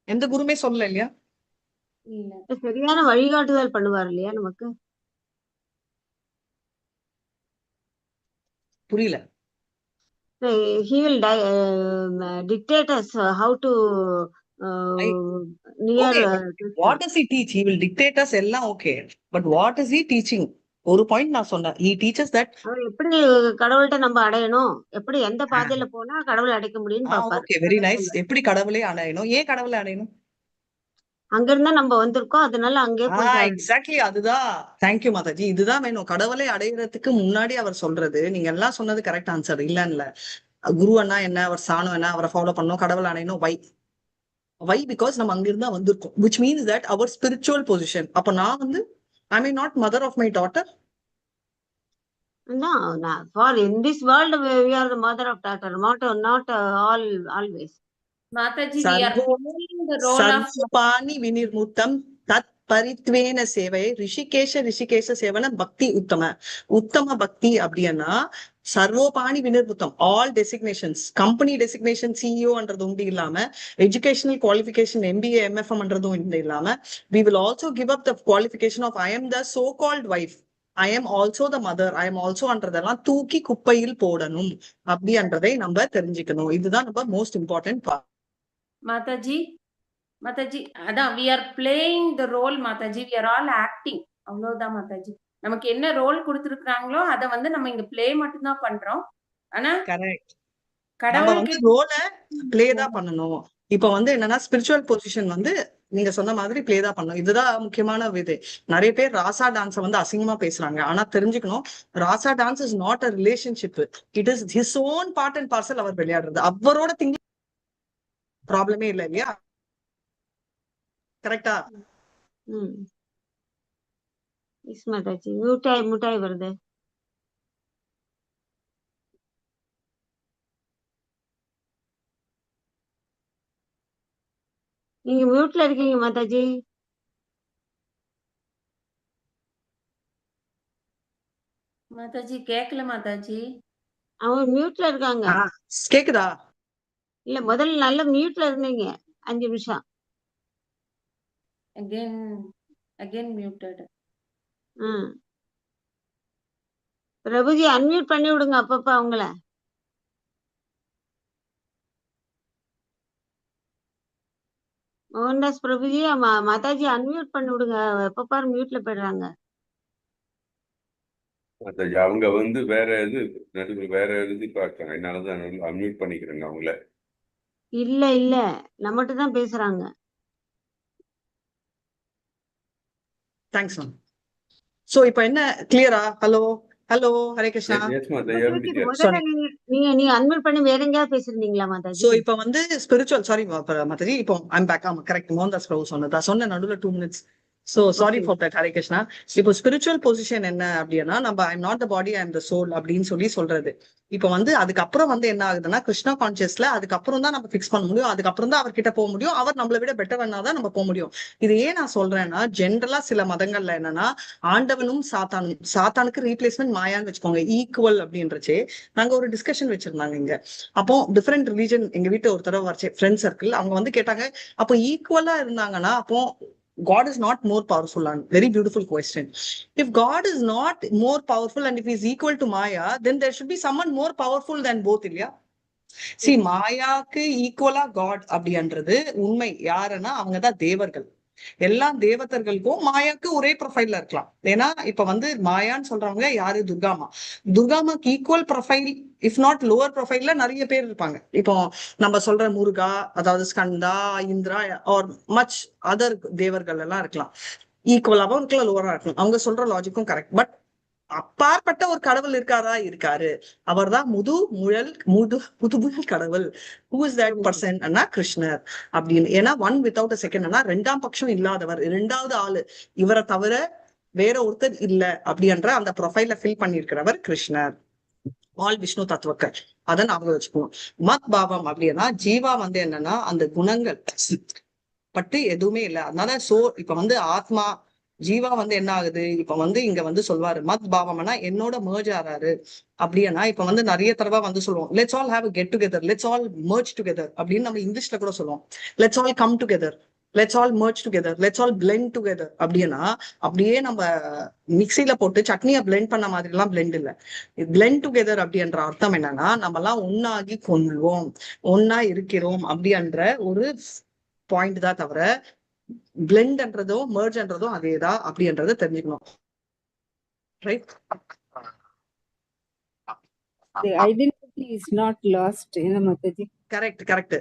எந்த குருமே சொல்லல இல்லையா? இல்ல சரியான வழிகாட்டுதல் பண்ணுவார் இல்லையா நமக்கு. புரியல. He will dictate us how to near Okay, Krishna. what does he teach? He will dictate us எல்லாம் okay, but what is he teaching? ஒரு பாயிண்ட் நான் சொன்னேன், he teaches that. அவர் எப்படி கடவுள்கிட்ட நம்ம அடையணும், எப்படி எந்த பாதையில போனா கடவுளை அடைக்க முடியும்னு பாப்பாரு. Okay, very nice. எப்படி கடவுளே அடையணும், ஏன் கடவுளை அடையணும்? அங்க இருந்தா நம்ம வந்திருக்கோம், அதனால அங்கே போய் எக்ஸாக்ட்லி, அதுதான். தேங்க்யூ மாதாஜி, இதுதான் வேணும். கடவுளை அடைகிறதுக்கு முன்னாடி அவர் சொல்றது, நீங்க எல்லாம் சொன்னது கரெக்ட் ஆன்சர். இல்ல குரு அண்ணா என்ன, அவர் சாணம் என்ன, அவரை ஃபாலோ பண்ணணும், கடவுளை அடையணும். வை பிகாஸ் நம்ம அங்கிருந்தா வந்திருக்கோம், which means that our spiritual position. அப்ப நான் வந்து am I not mother of my daughter? No, for in this world we are the mother of daughter, not always. Mataji we are playing the role of சர்வபாணி வினிர்முத்தம் தத் பரித்வேன சேவை ரிஷிகேஷ சேவன பக்தி உத்தம பக்தி அப்படின்னா சர்வோபாணி வினிர்முத்தம், all designations, company designation சிஇஓன்றது உண்டு இல்லாம, educational qualification MBA MFM உண்டு இல்லாம, we will also give up the qualification of I am the so called wife, I am also the mother, I am also அன்றதெல்லாம் தூக்கி குப்பையில் போடணும் அப்படின்றதை நம்ம தெரிஞ்சுக்கணும். இதுதான் நம்ம மோஸ்ட் இம்பார்ட்டன்ட் பார்ட். மாதாஜி. அதான் we are playing the role Mataji, we are all acting. அவ்வளவுதான் மாதாஜி. நமக்கு என்ன ரோல் கொடுத்திருக்காங்களோ அத வந்து நம்ம இங்க பிளே மட்டும் தான் பண்றோம். ஆனா கரெக்ட், நம்ம கடவுள் வந்து ரோல பிளே தான் பண்ணணும். இப்ப வந்து என்னன்னா ஸ்பிரிச்சுவல் பொசிஷன் வந்து நீங்க சொன்ன மாதிரி பிளே தான் பண்ணணும். இதுதான் முக்கியமான இது. நிறைய பேர் ராசா டான்ஸை வந்து அசிங்கமா பேசுறாங்க, ஆனா தெரிஞ்சுக்கணும், rasa dance is not a relationship, it is his own part and parcel. அவர் விளையாடுறது அவரோட திங், ப்ராப்ளமே இல்லை இல்லையா? கரெக்டா? எஸ் மாதாஜி. முட்டாய் வருது. நீங்க மியூட்ல இருக்கீங்க மாதாஜி. மாதாஜி கேட்கல மாதாஜி. அவங்க மியூட்ல இருக்காங்க. கேக்குதா? இல்ல முதல்ல நல்ல மியூட்ல இருந்தீங்க 5 நிமிஷம். Again muted. பிரபுஜி அன்மியூட் பண்ணி விடுங்க அப்பப்ப அவங்கள. மோகன்தாஸ் பிரபுஜி மாதாஜி அன்மியூட் பண்ணி விடுங்க, எப்ப பாரு மியூட்ல போயிடுறாங்க. மாதாஜி அவங்க வந்து வேற நடுவில் வேற பார்க்காங்க, அதனாலதான் அன்மியூட் பண்ணிக்கிறேங்க அவங்கள. இல்ல நம்மகிட்ட தான் பேசுறாங்க. Thanks ma'am. சோ இப்போ என்ன கிளியரா? ஹலோ ஹரே கிருஷ்ணா. முதல்ல நீங்க அன்மியூட் பண்ணி வேற எங்கேயாவது பேசிருந்தீங்களா மாதாஜி? சோ இப்போ வந்து ஸ்பிரிச்சுவல், சாரி மாதாஜி, இப்போ ஐம் பேக். ஆமா கரெக்ட், மோகன்தாஸ் பிரபு சொன்ன நடுவுல 2 minutes. So sorry for that, Hare Krishna. இப்போ ஸ்பிரிச்சுவல் பொசிஷன் என்ன அப்படின்னா, நம்ம I'm not the body, I'm the soul அப்படின்னு சொல்றது. இப்போ வந்து அதுக்கப்புறம் வந்து என்ன ஆகுதுன்னா, கிருஷ்ணா கான்சியஸ்ல அதுக்கப்புறம் தான் நம்ம பிக்ஸ் பண்ண முடியும், அதுக்கப்புறம் தான் அவர்கிட்ட போக முடியும், அவர் நம்மளை விட பெட்டர் தான் நம்ம போக முடியும். இது ஏன் நான் சொல்றேன்னா, ஜென்ரலா சில மதங்கள்ல என்னன்னா, ஆண்டவனும் சாத்தானுக்கு ரீப்ளேஸ்மெண்ட் மாயான்னு வச்சுக்கோங்க, ஈக்குவல் அப்படின்றச்சே நாங்க ஒரு டிஸ்கஷன் வச்சிருந்தாங்க இங்க. அப்போ டிஃப்ரெண்ட் ரிலீஜன் எங்க வீட்டு ஒரு தடவை வரைச்சே ஃப்ரெண்ட் சர்க்கிள், அவங்க வந்து கேட்டாங்க, அப்போ ஈக்குவலா இருந்தாங்கன்னா அப்போ God is not more powerful. And very beautiful question. If God is not more powerful and if he is equal to Maya, then there should be someone more powerful than both, இல்லையா? See, மாயாக்கு ஈக்குவலா God அப்படின்றது உண்மை. யாருன்னா அவங்கதான் தேவர்கள். எல்லா தேவதர்களுக்கும் மாயாக்கு ஒரே ப்ரொஃபைல்ல இருக்கலாம். ஏன்னா இப்ப வந்து மாயான்னு சொல்றவங்க யாரு? துர்காமாக்கு equal profile, if not lower ப்ரொஃபைல்ல நிறைய பேர் இருப்பாங்க. இப்போ நம்ம சொல்ற முருகா, அதாவது Skanda, Indra or much other தேவர்கள் எல்லாம் இருக்கலாம். ஈக்குவலாவும் இருக்கலாம், லோவரா இருக்கலாம். அவங்க சொல்ற லாஜிக்கும் கரெக்ட். பட் அப்பாற்பட்ட ஒரு கடவுள் இருக்காரு. அவர் தான் முதுமுழல் கடவுள். Who is that person? கிருஷ்ணர் அப்படின்னு. ஏன்னா 1 without a second, ரெண்டாம் பட்சம் இல்லாதவர், 2வது ஆளு, இவரை தவிர வேற ஒருத்தர் இல்ல அப்படின்ற அந்த ப்ரொஃபைல ஃபில் பண்ணிருக்கிறவர் கிருஷ்ணர். ஆல் விஷ்ணு தத்துவக்கர். அதை ஞாபகம் வச்சுக்கணும். மத் பாவம் அப்படின்னா ஜீவா வந்து என்னன்னா அந்த குணங்கள் பட்டு எதுவுமே இல்லை. அதனால இப்ப வந்து ஆத்மா ஜீவா வந்து என்ன ஆகுது, இப்ப வந்து இங்க வந்து சொல்வாரு மத் பாவம்னா என்னோட merge ஆறாரு அப்படின்னா. இப்ப வந்து நிறைய தடவை வந்து சொல்லுவோம், let's all have get together, let's all merge together அப்படின்னு நம்ம இங்கிலீஷ்ல கூட சொல்லுவோம். Let's all come together, let's all merge together, let's all blend together அப்படின்னா அப்படியே நம்ம மிக்சியில போட்டு சட்னியை பிளெண்ட் பண்ண மாதிரி எல்லாம் பிளெண்ட் இல்ல. பிளெண்ட் டுகெதர் அப்படின்ற அர்த்தம் என்னன்னா, நம்ம எல்லாம் ஒன்னாகி கொள்வோம், ஒன்னா இருக்கிறோம் அப்படின்ற ஒரு பாயிண்ட் தான் தவிர பிளெண்ட்ன்றதோ மெர்ஜ்ன்றதோ அதேதான் அப்படின்றத தெரிஞ்சுக்கணும். Right? The identity is not lost. என்ன மாதாஜி? கரெக்ட்.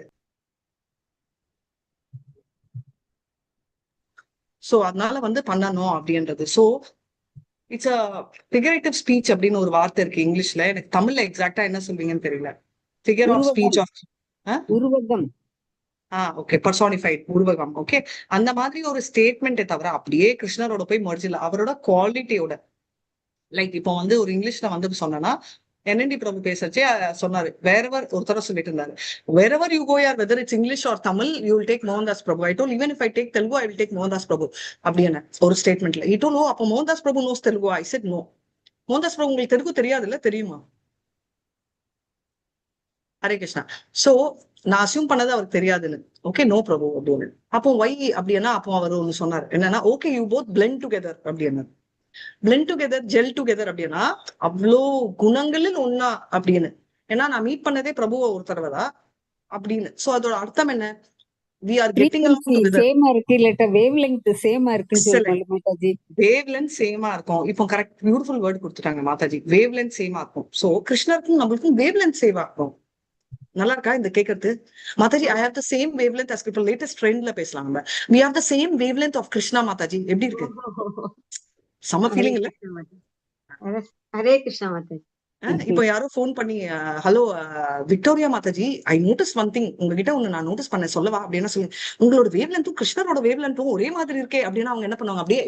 சோ அதனால வந்து பண்ணணும் அப்படின்றது. So it's a figurative speech அப்படின்னு ஒரு வார்த்தை இருக்கு இங்கிலீஷ்ல. எனக்கு தமிழ்ல எக்ஸாக்டா என்ன சொல்வீங்கன்னு தெரியல. ஃபிகர் ஆஃப் ஸ்பீச் ஆஃப் உருவகம். ஓகே, பர்சானிஃபைட், உருவகம். ஓகே, அந்த மாதிரி ஒரு ஸ்டேட்மெண்ட்டை தவிர அப்படியே கிருஷ்ணரோட போய் மர்ஜ் இல்ல. அவரோட குவாலிட்டியோட, லைக் இப்போ வந்து ஒரு இங்கிலீஷ்ல வந்து சொன்னா, NND பிரபு பேசச்சே சொன்னாரு, வேறவர் ஒருத்தர சொல்லிட்டு இருந்தாரு, wherever you go, whether it's English or Tamil, you will take Mohandas Prabhu. I told, even if I take Telugu, I will take Mohandas Prabhu அப்படின்னா ஒரு ஸ்டேட்மெண்ட்ல. he told, அப்போ Mohandas Prabhu knows Telugu. I said no. Mohandas Prabhu உங்களுக்கு தெலுங்கு தெரியாது இல்ல, தெரியுமா? Hare Krishna. So நான் assume பண்ணது அவருக்கு தெரியாதுன்னு. ஓகே, நோ பிரபு அப்படின்னு. அப்போ வை அப்படின்னா, அப்போ அவர் ஒண்ணு சொன்னார் என்னன்னா, okay you both blend together அப்படின்னு. பிளெண்ட் டுகெதர், ஜெல் டுகெதர் அப்படின்னா அவ்வளோ குணங்களில் ஒன்னா அப்படின்னு. ஏன்னா நான் மீட் பண்ணதே பிரபுவை ஒரு தடவை தான் அப்படின்னு. சோ அதோட அர்த்தம் என்ன? we are getting along together. சேமா இருக்கு, இல்லட்ட வேவ் லெங்த் சேமா இருக்குன்னு சொல்றாங்க மாதாஜி. வேவ் லென்த் சேமா இருக்கும். இப்போ கரெக்ட், பியூட்டிஃபுல் வேர்ட் கொடுத்துட்டாங்க மாதாஜி. வேவ் லென்த் சேமா இருக்கும். சோ கிருஷ்ணருக்கும் நம்மளுக்கும் வேவ் லென்த் சேமா இருக்கும். நல்லா இருக்கா இந்த கேக்குறது Mataji? I have the same wavelength as people. latest trendல பேசலாம் நம்ம. we have the same wavelength of Krishna Mataji. எப்படி இருக்கு? சம ஃபீலிங் இல்ல? ஹரே கிருஷ்ணா மாதாஜி. இப்போ யாரோ போன் பண்ணி, ஹலோ விக்டோரியா மாதாஜி, ஐ நோட்டிஸ் ஒன் திங், உங்ககிட்ட ஒண்ணு நான் நோட்டீஸ் பண்ண சொல்லவா அப்படின்னு சொல்லி, உங்களோட வேவ் லென்த்தும் கிருஷ்ணரோட வேவ் லென்த்தும் ஒரே மாதிரி இருக்கே அப்படின்னா அவங்க என்ன பண்ணுவாங்க, அப்படியே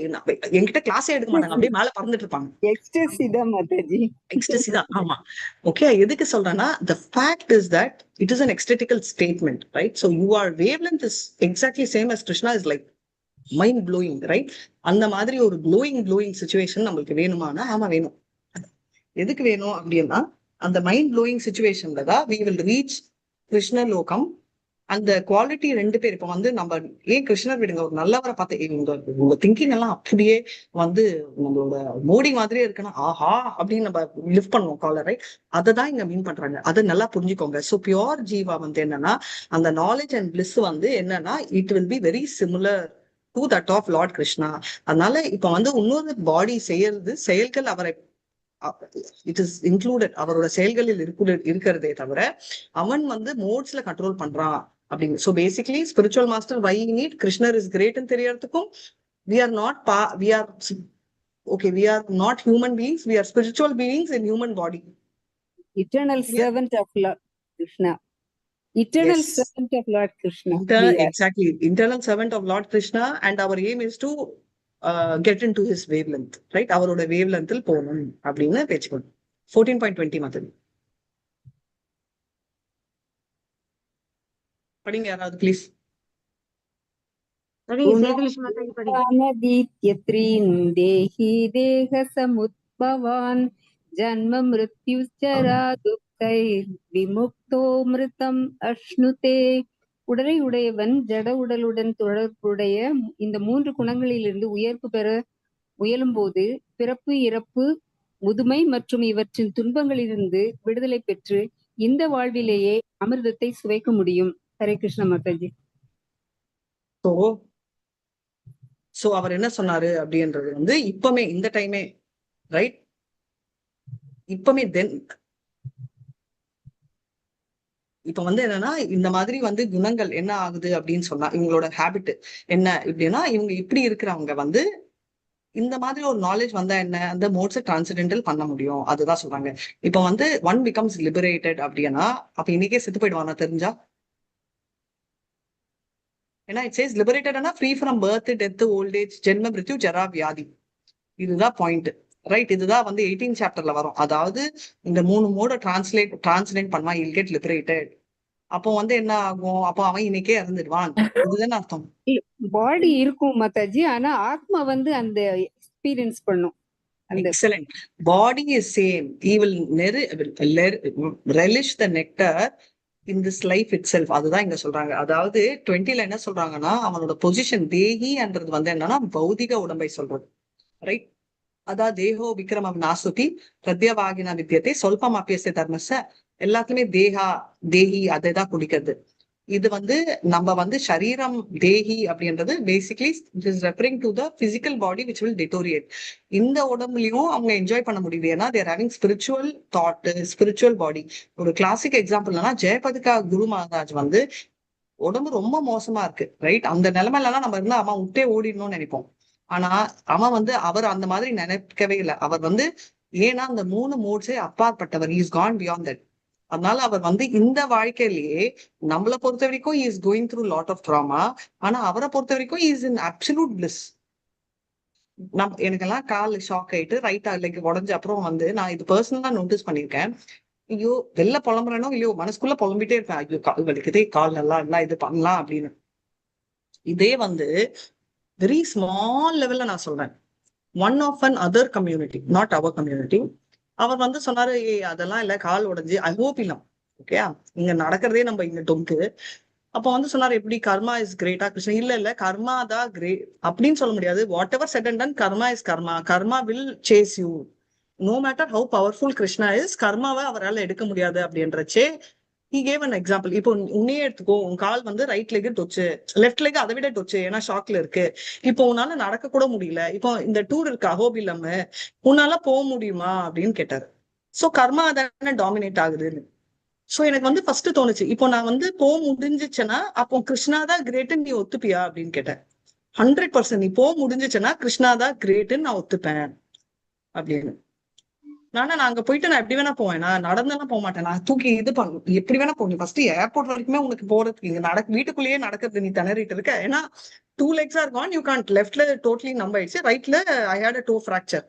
என்கிட்ட கிளாஸே எடுக்க மாட்டாங்க, அப்படியே மேல பறந்துட்டு இருப்பாங்க. எக்ஸ்டசி தான் மாதாஜி, எக்ஸ்டசி தான். ஆமா, ஓகே. எதுக்கு சொல்றேன்னா, the fact is that it is an ecstatical statement, right? So your wavelength is exactly same as Krishna is like mind blowing, right? அந்த மாதிரி ஒரு glowing situation நம்மளுக்கு வேணுமானா, ஆமா வேணும். எதுக்கு வேணும் அப்படின்னா, அந்த மைண்ட் ப்ளோயிங் சுச்சுவேஷன்ல தான் we will reach கிருஷ்ண லோகம். அந்த குவாலிட்டி 2 பேர் இப்ப வந்து நம்ம ஏன் கிருஷ்ணர் விடுங்க, ஒரு நல்லவரை பார்த்து உங்க திங்கிங் எல்லாம் அப்படியே வந்து நம்மளோட மோடி மாதிரியே இருக்குன்னா ஆஹா அப்படின்னு நம்ம லிஃப்ட் பண்ணுவோம் காலர், ரைட்? அதை தான் இங்க மீன் பண்றாங்க. அதை நல்லா புரிஞ்சுக்கோங்க. ஸோ பியோர் ஜீவா வந்து என்னன்னா அந்த நாலேஜ் அண்ட் பிளிஸ் வந்து என்னன்னா it will be very similar to that of lord Krishna. அதனால இப்ப வந்து இன்னொரு பாடி செய்யறது செயல்கள் அவரை இட் இஸ் இன்க்ளூடட் அவரோட செயல்களில் இருக்கிறதே தவிர அவன் வந்து மோட்ஸ்ல கண்ட்ரோல் பண்றான் அப்படிங்க. ஸோ பேசிக்லி ஸ்பிரிச்சுவல் மாஸ்டர் வை நீட் கிருஷ்ணர் is கிரேட்னு தெரியறதுக்கும் we are not human beings, we are spiritual beings in human body. Eternal Yeah. servant of Lord Krishna. Eternal Yes. servant of Lord Krishna. We are. Exactly, internal servant of Lord Krishna, and our aim is to get into his wavelength, right? அவரோட wavelength போகணும் அப்படின்னு பேச்சுக்கணும். 14.20 மாதிரி படிங்க யாராவது please. படிங்க சேதுலட்சுமி மாதாஜி படிங்க. அனதீத்யத்ரீன் தேஹி தேக சமுத்பவான் ஜன்ம மிருத்யுச்சரா துக்கை விமுக்தோ மிருதம் அஷ்ணுதே. உடலை உடையவன் ஜட உடலுடன் தொடர்புடைய இந்த 3 குணங்களிலிருந்து உயர்வு பெற முயலும் போது பிறப்பு, இறப்பு, முதுமை மற்றும் இவற்றின் துன்பங்களிலிருந்து விடுதலை பெற்று இந்த வாழ்விலேயே அமிர்தத்தை சுவைக்க முடியும். ஹரே கிருஷ்ண மாதாஜி. சோ அவர் என்ன சொன்னாரு அப்படின்றது வந்து இப்பமே இந்த டைமே, ரைட்? இப்பமே தென் இப்ப வந்து என்னன்னா இந்த மாதிரி வந்து குணங்கள் என்ன ஆகுது அப்படின்னு சொன்னா இவங்களோட ஹேபிட் என்ன இப்படின்னா இவங்க இப்படி இருக்கிறவங்க வந்து இந்த மாதிரி ஒரு நாலேஜ் வந்தா என்ன அந்த மோட்ஸை டிரான்சிடென்டல் பண்ண முடியும். அதுதான் சொல்றாங்க. இப்ப வந்து ஒன் பிகம்ஸ் லிபரேட்டட் அப்படின்னா அப்ப இன்னைக்கே செத்து போயிடுவானா தெரிஞ்சா? ஏன்னா இட் சேஸ் லிபரேட்டட்னா free from birth, death, old age, ஜென்ம மிருத்யு, ஜரா, வியாதி. இதுதான் பாயிண்ட், ரைட்? இதுதான் வந்து 18 சாப்டர்ல வரும். அதாவது இந்த 3 மோட டிரான்ஸ்லேட் பண்ணா இல் கெட் லிபரேட்டட். அப்போ வந்து என்ன ஆகும்? அப்போ அவன் இன்னைக்கே இறந்துடுவான். இதுதானே அர்த்தம். பாடி இருக்கும் மாதாஜி, ஆனா ஆத்மா வந்து அந்த எக்ஸ்பீரியன்ஸ் பண்ணும். அந்த Excellent. Body is same. He will relish the nectar in this life itself. அதுதான் இங்க சொல்றாங்க. அதாவது 20ல என்ன சொல்றாங்கன்னா அவனோட பொசிஷன் தேகின்றது வந்து என்னன்னா பௌதிக உடம்பை சொல்றது, ரைட்? அதான் தேகோ விக்ரமம் நாசுதி பிரத்யவாகின வித்தியத்தை சொல்பம் அப்பியச தர்மச எல்லாத்துலயுமே தேகி அதை தான் குடிக்கிறது. இது வந்து நம்ம வந்து சரீரம் தேகி அப்படின்றது basically it is referring to the physical body which will deteriorate. இந்த உடம்புலயும் அவங்க என்ஜாய் பண்ண முடியுது ஏன்னா they're having spiritual thought, spiritual body. ஒரு கிளாசிக் எக்ஸாம்பிள்னா ஜெயபதிகா குரு மகாராஜ் வந்து உடம்பு ரொம்ப மோசமா இருக்கு, ரைட்? அந்த நிலைமையிலாம் நம்ம இருந்தா அவன் விட்டே ஓடிடணும்னு நினைப்போம். ஆனா அவன் வந்து அவர் அந்த மாதிரி நினைக்கவே இல்லை. அவர் வந்து ஏன்னா அந்த 3 மோட்ஸே அப்பாற்பட்டவர், இஸ் கான் பியாண்ட் தட். அதனால அவர் வந்து இந்த வாழ்க்கையிலேயே நம்மளை பொறுத்த வரைக்கும் is going through lot of trauma, ஆனா அவரை பொறுத்த வரைக்கும் இஸ் இன் அப்சல்யூட் பிளிஸ். எனக்கெல்லாம் கால் ஷாக் ஆயிட்டு ரைட்டா லைக் உடஞ்ச அப்புறம் வந்து நான் இது பர்சனலா நோட்டீஸ் பண்ணிருக்கேன். ஐயோ வெளில புலம்புறேனோ இல்லையோ மனசுக்குள்ள புலம்பிட்டே இருப்பேன், ஐயோ கால் வலிக்குதே, கால் நல்லா இருந்தா இது பண்ணலாம் அப்படின்னு. இதே வந்து வெரி ஸ்மால் லெவல்ல நான் சொல்றேன், one of another community, not our community. அவர் வந்து சொன்னாரு அதெல்லாம் இல்ல, கால் உடைஞ்சு ஐ ஹோப் இல்லம், ஓகே இங்க நடக்கிறதே நம்ம இங்க டொங்கு. அப்ப வந்து சொன்னாரு எப்படி கர்மா இஸ் கிரேட்டா கிருஷ்ணன்? இல்ல கர்மா தான் கிரேட் அப்படின்னு சொல்ல முடியாது. Whatever said and done karma is karma. Karma will chase you no matter how powerful Krishna is. கர்மாவை அவரால் எடுக்க முடியாது அப்படின்றச்சே he gave an example. இப்போ உன்னையே எடுத்துக்கோ, உன் கால் வந்து ரைட் லெக் தொச்சு, லெஃப்ட் லெக் அதை விட தொச்சு, ஏன்னா ஷாக்ல இருக்கு. இப்போ உன்னால நடக்க கூட முடியல. இப்போ இந்த டூர் இருக்கு அஹோப் இல்லாம உன்னால போக முடியுமா அப்படின்னு கேட்டாரு. சோ கர்மா தானே டாமினேட் ஆகுதுன்னு. சோ எனக்கு வந்து ஃபர்ஸ்ட் தோணுச்சு, இப்போ நான் வந்து போக முடிஞ்சிச்சுன்னா அப்போ கிருஷ்ணா தான் கிரேட்டுன்னு நீ ஒத்துப்பியா அப்படின்னு கேட்டேன். 100% நீ போக முடிஞ்சிச்சுன்னா கிருஷ்ணா தான் கிரேட்டுன்னு நான் ஒத்துப்பேன் அப்படின்னு. நானா நான் அங்க போயிட்டு நான் எப்படி வேணா போவேன், நான் நடந்தெல்லாம் போக மாட்டேன், நான் தூக்கி இது பண்ணும் எப்படி வேணா போகணும். ஃபர்ஸ்ட் ஏர்போர்ட் வரைக்குமே உனக்கு போறதுக்கு இங்க வீட்டுக்குள்ளேயே நடக்கிறது நீ திணறிட்டு இருக்க. ஏன்னா 2 legs are gone, you can't. லெஃப்ட்ல டோட்டலி நம்ப ஆயிடுச்சு, ரைட்ல I had a toe fracture.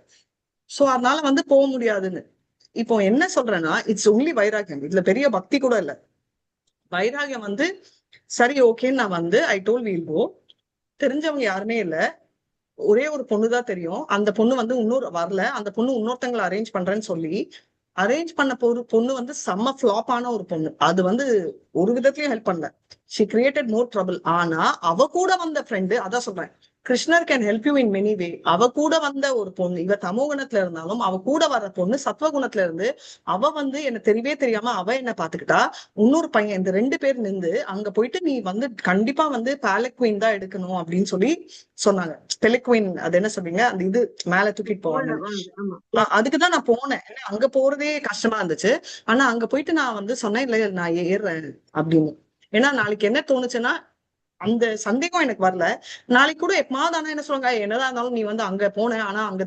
So அதனால வந்து போக முடியாதுன்னு. இப்போ என்ன சொல்றேன்னா இட்ஸ் ஒன்லி வைராகியம், இதுல பெரிய பக்தி கூட இல்ல. வைராகியம் வந்து சரி ஓகேன்னு நான் வந்து ஐ டோல் வீல் கோ. தெரிஞ்சவங்க யாருமே இல்ல, ஒரே ஒரு பொண்ணுதான் தெரியும். அந்த பொண்ணு வந்து இன்னொரு வரல, அந்த பொண்ணு இன்னொருத்தங்களை அரேஞ்ச் பண்றேன்னு சொல்லி அரேஞ்ச் பண்ண பொண்ணு வந்து செம்ம ஃபிளாப் ஆன ஒரு பொண்ணு. அது வந்து ஒரு விதத்திலயும் ஹெல்ப் பண்ணல. She created more trouble. ஆனா அவ கூட வந்த ஃப்ரெண்டு, அதான் சொல்றேன், கிருஷ்ணர் can help you in many way. அவ கூட வந்த ஒரு பொண்ணு, இவ தமோ குணத்துல இருந்தாலும் அவ கூட வர்ற பொண்ணு சத்வ குணத்துல இருந்து அவ வந்து என்ன தெரியவே தெரியாம அவ என்ன பாத்துக்கிட்டா. இன்னொரு பையன், இந்த 2 பேர் நின்று அங்க போயிட்டு நீ வந்து கண்டிப்பா வந்து பாலக்வீன் தான் எடுக்கணும் அப்படின்னு சொல்லி சொன்னாங்க. பெலிக்வீன், அது என்ன சொல்றீங்க, அந்த இது மேல தூக்கிட்டு போவாங்க. ஆமா அதுக்குதான் நான் போனேன். ஏன்னா அங்க போறதே கஷ்டமா இருந்துச்சு. ஆனா அங்க போயிட்டு நான் வந்து சொன்னேன், இல்ல நான் ஏறுறேன் அப்படின்னு. ஏன்னா நாளைக்கு என்ன தோணுச்சுன்னா, அந்த சந்தேகம் எனக்கு வரல. நாளைக்கு கூட எப்பமாவது ஆனா என்ன சொல்லுவாங்க, என்னதான் இருந்தாலும் நீ வந்து அங்க போன, ஆனா அங்க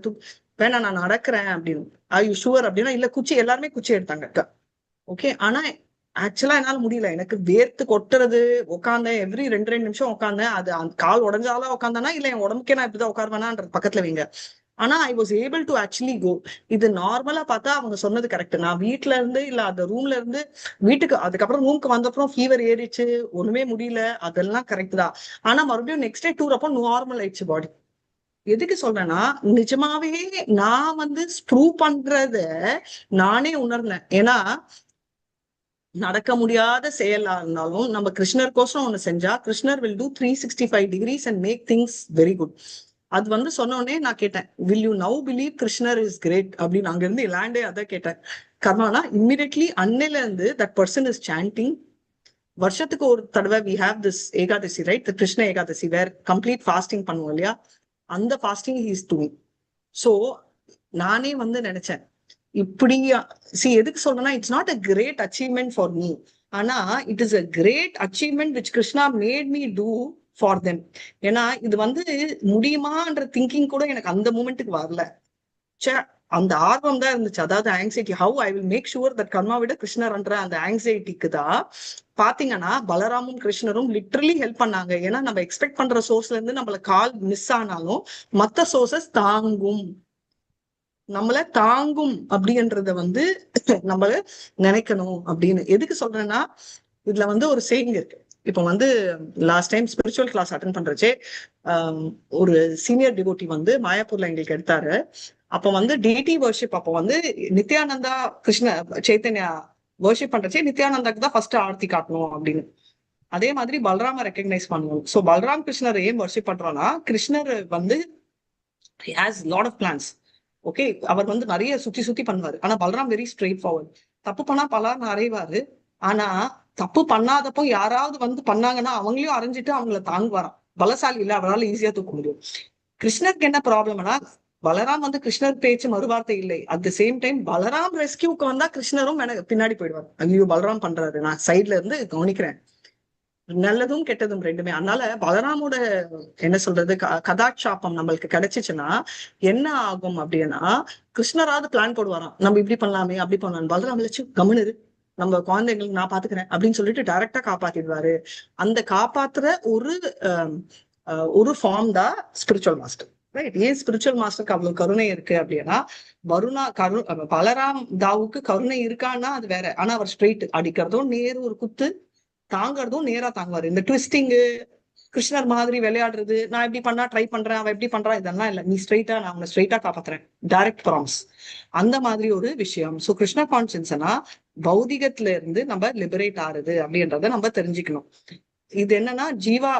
வேணா நான் நடக்கிறேன் அப்படின்னு. ஐ யூ ஷுவர் அப்படின்னா, இல்ல குச்சி, எல்லாருமே குச்சி எடுத்தாங்க. ஓகே. ஆனா ஆக்சுவலா என்னால முடியல. எனக்கு வேர்த்து கொட்டுறது. உட்காந்தேன், எவ்ரி 2 நிமிஷம் உட்காந்தேன். அது அந்த கால் உடஞ்சாலும் உட்காந்தானா, இல்ல என் உடம்புக்கே நான் இப்படிதான் உட்காருவேனான்ற பக்கத்துல வைங்க. ஆனா I was able to actually go. இது நார்மலா பார்த்தா அவங்க சொன்னது கரெக்ட். நான் வீட்டுல இருந்து இல்ல அந்த ரூம்ல இருந்து வீட்டுக்கு, அதுக்கப்புறம் ரூமுக்கு வந்தப்புறம் ஃபீவர் ஏறிச்சு, ஒண்ணுமே முடியல, அதெல்லாம் கரெக்ட் தான். ஆனா மறுபடியும் நெக்ஸ்ட் டே டூர் அப்போ நார்மல் ஆயிடுச்சு பாடி. எதுக்கு சொல்றேன்னா, நிஜமாவே நான் வந்து ப்ரூவ் பண்றத நானே உணர்ந்தேன். ஏன்னா நடக்க முடியாத செயலா இருந்தாலும் நம்ம கிருஷ்ணருக்கோசரம் ஒண்ணு செஞ்சா, கிருஷ்ணர் will do 365 degrees and make things very good. அது வந்து சொன்னோடனே நான் கேட்டேன், வில் யூ நவ் பிலீவ் கிருஷ்ணர் இஸ் கிரேட் அப்படின்னு. அங்க இருந்து லேண்டே அதான் கேட்டேன். கர்மானா இம்மிடியட்லி அன்னையில இருந்து தட் பர்சன் இஸ் சாண்டிங். வருஷத்துக்கு ஒரு தடவை we have this Ekadashi, right, Krishna Ekadashi, where complete fasting பண்ணுவோம் இல்லையா, அந்த fasting he is doing. So நானே வந்து நினைச்சேன், இப்படி எதுக்கு சொல்றேன்னா, it's not a great achievement for me. ஆனா it is a great achievement which Krishna made me do for them. ஏன்னா இது வந்து முடியுமான்ற திங்கிங் கூட எனக்கு அந்த மூமெண்ட்டுக்கு வரல. அந்த ஆர்வம் தான் இருந்துச்சு. அதாவது anxiety, how I will make sure that karma விட கிருஷ்ணர்ன்ற அந்த ஆங்ஸைட்டிக்கு தான் பாத்தீங்கன்னா பலராமும் கிருஷ்ணரும் லிட்டரலி ஹெல்ப் பண்ணாங்க. ஏன்னா நம்ம எக்ஸ்பெக்ட் பண்ற சோர்ஸ்ல இருந்து நம்மள கால் மிஸ் ஆனாலும் மத்த சோர்சஸ் தாங்கும், நம்மள தாங்கும் அப்படின்றத வந்து நம்மள நினைக்கணும் அப்படின்னு. எதுக்கு சொல்றேன்னா, இதுல வந்து ஒரு சேயிங் இருக்கு. இப்ப வந்து last time spiritual class attend பண்றச்சே ஒரு சீனியர் டிவோட்டி வந்து மாயாப்பூர்ல எங்களுக்கு எடுத்தாரு. அப்ப வந்து டிடி வர்ஷிப், அப்ப வந்து நித்யானந்தா கிருஷ்ண சைத்தன்யா வர்ஷிப் பண்றச்சே நித்யானந்தாக்கு தான் ஃபர்ஸ்ட் ஆர்த்தி காட்டணும் அப்படின்னு. அதே மாதிரி பலராம ரெக்கக்னைஸ் பண்ணுவோம். சோ பலராம் கிருஷ்ணர் ஏன் வர்ஷிப் பண்றோம்னா, கிருஷ்ணர் வந்து has lot of plans. Okay, அவர் வந்து நிறைய சுத்தி சுத்தி பண்ணுவாரு. ஆனா பலராம் வெரி ஸ்ட்ரெயிட் ஃபார்வர்ட். தப்பு பண்ணா பலர்னு அறைவாரு. ஆனா தப்பு பண்ணாதப்போ யாராவது வந்து பண்ணாங்கன்னா அவங்களையும் அரைஞ்சிட்டு அவங்கள தாங்குவாராம். பலசாலி இல்ல, அவரால் ஈஸியா தூக்க முடியும். கிருஷ்ணருக்கு என்ன ப்ராப்ளம்னா, பலராம் வந்து கிருஷ்ணர் பேச்சு மறுவார்த்தை இல்லை. At the same time Balaram ரெஸ்கியூக்கு வந்தா கிருஷ்ணரும் பின்னாடி போயிடுவார். ஐயோ பலராம் பண்றாரு, நான் சைட்ல இருந்து கவனிக்கிறேன். நல்லதும் கெட்டதும் ரெண்டுமே. அதனால பலராமோட என்ன சொல்றது கதாட்சாப்பம் நம்மளுக்கு கிடைச்சிச்சுன்னா என்ன ஆகும் அப்படின்னா, கிருஷ்ணராவது பிளான் போடுவாராம், நம்ம இப்படி பண்ணலாமே அப்படி பண்ணலாம். பலராம் வச்சு கம்முனு நம்ம குழந்தைங்களுக்கு நான் பாத்துக்கிறேன் அப்படின்னு சொல்லிட்டு டைரக்டா காப்பாத்திடுவாரு. அந்த காப்பாத்துற ஒரு ஃபார்ம் தான் ஸ்பிரிச்சுவல் மாஸ்டர், ரைட்? ஏன் ஸ்பிரிச்சுவல் மாஸ்டருக்கு அவ்வளவு கருணை இருக்கு அப்படின்னா, பலராம் தாவுக்கு கருணை இருக்கான்னா அது வேற. ஆனா அவர் ஸ்ட்ரெயிட், அடிக்கிறதும் நேரு ஒரு குத்து, தாங்கறதும் நேரா தாங்குவாரு. இந்த ட்விஸ்டிங்கு, கிருஷ்ணர் மாதிரி விளையாடுறது, நான் எப்படி பண்ணா ட்ரை பண்றேன், அவன் எப்படி பண்றான், இதெல்லாம் இல்ல. நீ ஸ்ட்ரெயிட்டா, நான் உன்னை ஸ்ட்ரெயிட்டா காப்பாத்துறேன், டைரக்ட் ப்ராமிஸ், அந்த மாதிரி ஒரு விஷயம். சோ கிருஷ்ண கான்சியன்ஸ்னா பௌதிகத்துல இருந்து நம்ம லிபரேட் ஆறுது அப்படின்றத நம்ம தெரிஞ்சுக்கணும். இது என்னன்னா ஜீவா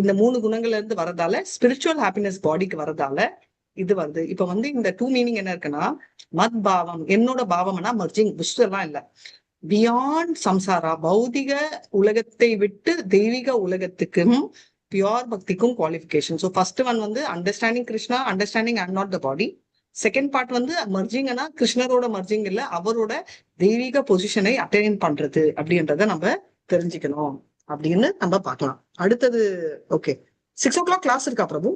இந்த 3 குணங்கள்ல இருந்து வரதால ஸ்பிரிச்சுவல் ஹாப்பினஸ் பாடிக்கு வரதால இது வருது. இப்ப வந்து இந்த 2 மீனிங் என்ன இருக்குன்னா, மத் பாவம், என்னோட பாவம்னா மர்ஜிங், புஷ்டெல்லாம் இல்ல, பியாண்ட் சம்சாரா, பௌதிக உலகத்தை விட்டு தெய்வீக உலகத்துக்கும் பியோர் பக்திக்கும் குவாலிஃபிகேஷன். ஸோ ஃபர்ஸ்ட் ஒன் வந்து understanding Krishna, understanding I'm not the body. Second part வந்து மர்ஜிங்னா கிருஷ்ணரோட மர்ஜிங் இல்ல, அவரோட தெய்வீக பொசிஷனை அட்டைன் பண்றது அப்படின்றத நம்ம தெரிஞ்சுக்கணும் அப்படின்னு நம்ம பார்க்கலாம். அடுத்தது ஓகே, 6 o'clock கிளாஸ் இருக்கா பிரபு?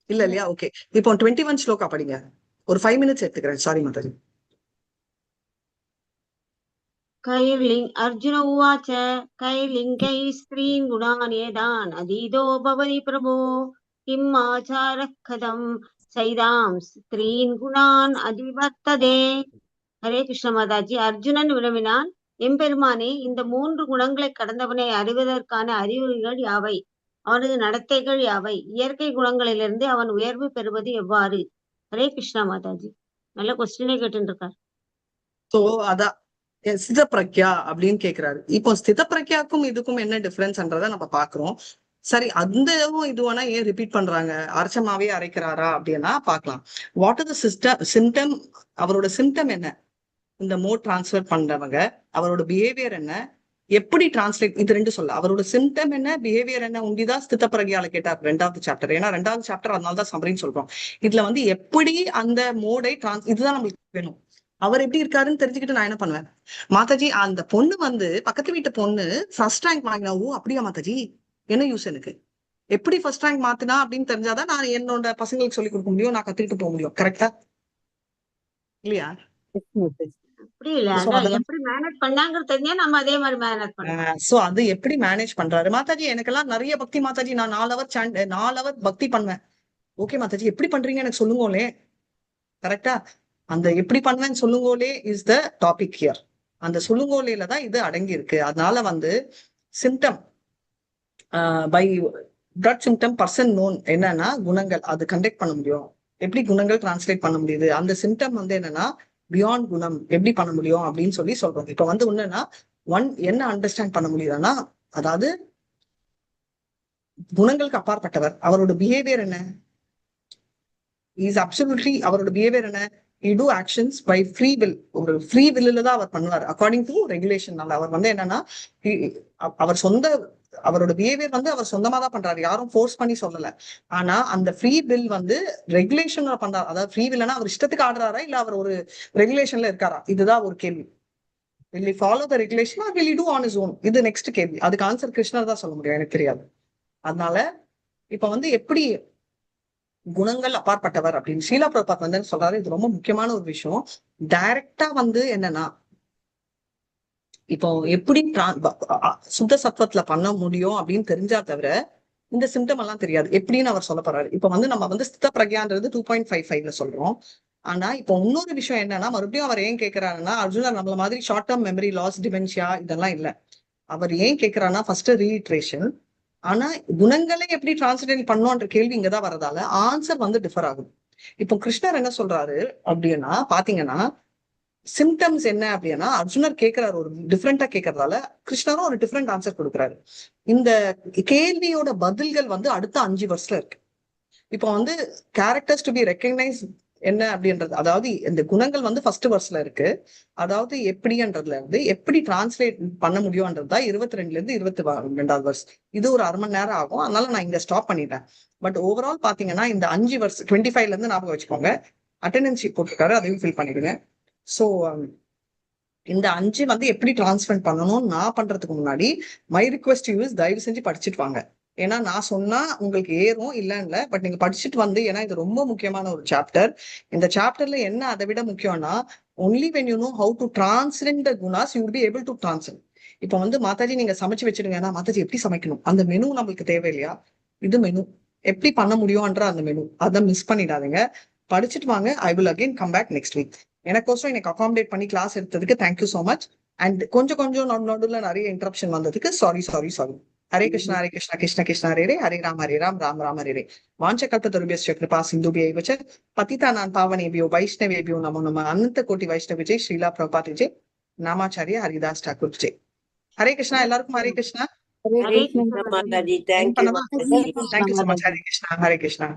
இல்ல இல்லையா? ஓகே, இப்போ 21 ஸ்லோகா படிங்க. ஒரு 5 minutes எடுத்துக்கிறேன். சாரி மாதாஜி. अर्जुन उवाच कैर्लिङ्गैः स्त्रीन् गुणान् यदान् अधीतो भवति प्रभो किम् आचारः कथं सैदां स्त्रीन् गुणान् अधिवर्तते. ஹரே கிருஷ்ண மாதாஜி. அர்ஜுனன் வினவினான், எம்பெருமானே, இந்த 3 குணங்களை கடந்தவனை அறிவதற்கான அறிகுறிகள் யாவை? அவனது நடத்தைகள் யாவை? இயற்கை குணங்களிலிருந்து அவன் உயர்வு பெறுவது எவ்வாறு? ஹரே கிருஷ்ணா மாதாஜி. நல்ல கொஸ்டினே கேட்டுட்டு இருக்காரு. சோ அதான் ஸ்தித பிரக்யா அப்படின்னு கேக்குறாரு. இப்போ ஸ்தித பிரக்யாக்கும் இதுக்கும் என்ன டிஃபரன்ஸ்ன்றத நம்ம பாக்குறோம். சரி, அந்த இதுவானா ஏன் ரிப்பீட் பண்றாங்க? அரைச்சமாவே அரைக்கிறாரா அப்படின்னா பாக்கலாம். What is the symptom? அவரோட சிம்டம் என்ன? இந்த மோட் டிரான்ஸ்ஃபர் பண்றவங்க அவரோட பிஹேவியர் என்ன, எப்படி டிரான்ஸ்லேட், இது ரெண்டு சொல்ல. அவரோட சிம்டம் என்ன, பிஹேவியர் என்ன உண்டிதான் ஸ்தித பிரக்யால கேட்டார் 2வது சாப்டர். ஏன்னா 2வது சாப்டர் அதனாலதான் சம்மரின்னு சொல்றோம். இதுல வந்து எப்படி அந்த மோடை இதுதான் நம்மளுக்கு வேணும். அவர் எப்படி இருக்காருன்னு தெரிஞ்சுக்கிட்டு நான் என்ன பண்ணுவேன்? மாதாஜி அந்த பொண்ணு வந்து பக்கத்து வீட்டு பொண்ணு ஃபர்ஸ்ட் ரேங்க் வாங்கினா, ஓ அப்படியா மாதாஜி, என்ன யூஸ் எனக்கு? எப்படி ஃபர்ஸ்ட் ரேங்க் மாத்தினா அப்படின்னு தெரிஞ்சாதான் நான் என்னோட பசங்களுக்கு சொல்லி கொடுக்க முடியும், நான் கத்துக்கிட்டு போக முடியும். கரெக்டா இல்லையா? அப்படி இல்ல, So அதான் அதெல்லாம் எப்படி மேனேஜ் பண்ணாங்கிறது தெரிஞ்சா நம்ம அதே மாதிரி மேனேஜ் பண்ணலாம். சோ அது எப்படி மேனேஜ் பண்றாரு மாதாஜி? எனக்கெல்லாம் நிறைய பக்தி மாதாஜி, நான் 4 ஹவர் பக்தி பண்ணுவேன். ஓகே மாதாஜி, எப்படி பண்றீங்க எனக்கு சொல்லுங்களே. கரெக்டா? அந்த எப்படி பண்ணுவேன்னு சொல்லுங்கோலே இஸ் த டாபிக் ஹியர். அந்த சொல்லுங்கோலையில தான் இது அடங்கி இருக்கு. அதனால வந்து symptom by blood symptom person known என்னன்னா குணங்கள், அது கண்டக்ட் பண்ண முடியும். எப்படி குணங்கள் டிரான்ஸ்லேட் பண்ண முடியுது? அந்த சிம்டம் வந்து என்னன்னா பியாண்ட் குணம் எப்படி பண்ண முடியும் அப்படின்னு சொல்லி சொல்றோம். இப்ப வந்து ஒண்ணுன்னா என்ன அண்டர்ஸ்டாண்ட் பண்ண முடியுதுன்னா, அதாவது குணங்களுக்கு அப்பாற்பட்டவர். அவரோட பிஹேவியர் என்ன? இஸ் அப்சல்யூட்லி அவரோட பிஹேவியர் என்ன? he do actions by free will. ஒரு ஃப்ரீ வில்லுல தான் அவர் பண்ணுவார், அக்கார்டிங் டு ரெகுலேஷன். அவர் வந்து என்னன்னா அவர் அவரோட பிஹேவியர் வந்து அவர் சொந்தமா தான் பண்றாரு, யாரும் ஃபோர்ஸ் பண்ணி சொல்லல. ஆனா அந்த ஃப்ரீ வில் வந்து ரெகுலேஷன்ல பண்றாரு. அதாவது ஃப்ரீ வில்னா அவர் இஷ்டத்துக்கு ஆடுறாரா இல்ல அவர் ஒரு ரெகுலேஷன்ல இருக்காரா? இதுதான் ஒரு கேள்வி. will he follow the regulation or will he do on his own? இது நெக்ஸ்ட் கேள்வி. அதுக்கு ஆன்சர் கிருஷ்ணர் தான் சொல்ல முடியும், எனக்கு தெரியாது. அதனால இப்ப வந்து எப்படி குணங்கள் அப்பாற்பட்டவர் அப்படின்னு ஷீலா பிரபாத் வந்து சொல்றாரு. இது ரொம்ப முக்கியமான ஒரு விஷயம். டைரக்டா வந்து என்னன்னா, இப்போ எப்படி சுத்த சத்வத்துல பண்ண முடியும் அப்படின்னு தெரிஞ்சா தவிர இந்த சிம்டம் எல்லாம் தெரியாது எப்படின்னு அவர் சொல்ல போறாரு. இப்ப வந்து நம்ம வந்து ஸ்தித பிரக்யான்றது 2.55ல சொல்றோம். ஆனா இப்போ இன்னொரு விஷயம் என்னன்னா, மறுபடியும் அவர் ஏன் கேட்கிறாருன்னா, அர்ஜுனர் நம்மள மாதிரி short term memory loss, dementia இதெல்லாம் இல்ல. அவர் ஏன் கேட்கிறாருன்னா ஃபர்ஸ்ட் ரீட்ரேஷன். ஆனா குணங்களை எப்படி டிரான்ஸ்லேட் பண்ணோன்ற கேள்வி இங்கதான் வரதால ஆன்சர் வந்து டிஃபர் ஆகுது. இப்போ கிருஷ்ணர் என்ன சொல்றாரு அப்படின்னா பாத்தீங்கன்னா, சிம்டம்ஸ் என்ன அப்படின்னா அர்ஜுனர் கேட்கிறாரு ஒரு டிஃப்ரெண்டா கேட்கறதால கிருஷ்ணரும் ஒரு டிஃப்ரெண்ட் ஆன்சர் கொடுக்குறாரு. இந்த கேள்வியோட பதில்கள் வந்து அடுத்த 5 வருஷத்துல இருக்கு. இப்போ வந்து கேரக்டர்ஸ் டு பி ரெக்கக்னைஸ் என்ன அப்படின்றது, அதாவது இந்த குணங்கள் வந்து ஃபர்ஸ்ட் வர்ஸ்ல இருக்கு. அதாவது எப்படின்றதுல இருந்து எப்படி டிரான்ஸ்லேட் பண்ண முடியும்ன்றதுதான் 22ல இருந்து 22வது வர்ஸ். இது ஒரு 1/2 மணி நேரம் ஆகும், அதனால நான் இங்க ஸ்டாப் பண்ணிட்டேன். பட் ஓவரால் பாத்தீங்கன்னா இந்த 5 வர்ஸ் 25ல இருந்து ஞாபகம் வச்சுக்கோங்க. அட்டெண்டன்ஸ் ஷீட் போட்டிருக்காரு, அதையும் ஃபில் பண்ணிடுங்க. சோ இந்த 5 வந்து எப்படி டிரான்ஸ்ஃபர் பண்ணணும் நான் பண்றதுக்கு முன்னாடி மை ரிக்வெஸ்ட் யூஸ் தயவு செஞ்சு படிச்சுட்டு வாங்க. ஏன்னா நான் சொன்னா உங்களுக்கு ஏறும் இல்ல, பட் நீங்க படிச்சுட்டு வந்து, ஏன்னா இது ரொம்ப முக்கியமான ஒரு சாப்டர். இந்த சாப்டர்ல என்ன அதை விட முக்கியம்னா, only when you know how to translate the gunas you will be able to translate. இப்ப வந்து மாதாஜி நீங்க சமைச்சு வச்சிருங்கன்னா, மாதாஜி எப்படி சமைக்கணும் அந்த மெனு நம்மளுக்கு தேவை இல்லையா? இது மெனு எப்படி பண்ண முடியும்ன்ற அந்த மெனு, அதை மிஸ் பண்ணிடாதீங்க. படிச்சுட்டு வாங்க. I will again come back next week. எனக்கோசரம் எனக்கு அகாமடேட் பண்ணி கிளாஸ் எடுத்ததுக்கு தேங்க்யூ சோ மச். அண்ட் கொஞ்சம் நடுவில் நிறைய இன்டரப்ஷன் வந்ததுக்கு சாரி. ஹரே கிருஷ்ணா கிருஷ்ண கிருஷ்ண ஹரே ஹரே ராம் ராம் ராம் ஹரே. வாஞ்ச கல்பத்தருபியஸ்ய கிருபா சிந்துபியைவ ச பதிதானான் பாவனேபியோ வைஷ்ணவேபியோ நமோ நம. அனந்த கோட்டி வைஷ்ணவ விஜய், ஸ்ரீலா பிரபாத் விஜய், நாமாச்சாரிய ஹரிதாஸ் டாக்கூர் விஜய். ஹரே கிருஷ்ணா எல்லாருக்கும். Hare Krishna. Hare Krishna Mataji. Mataji, thank you Mataji. Thank you so much. Hare Krishna.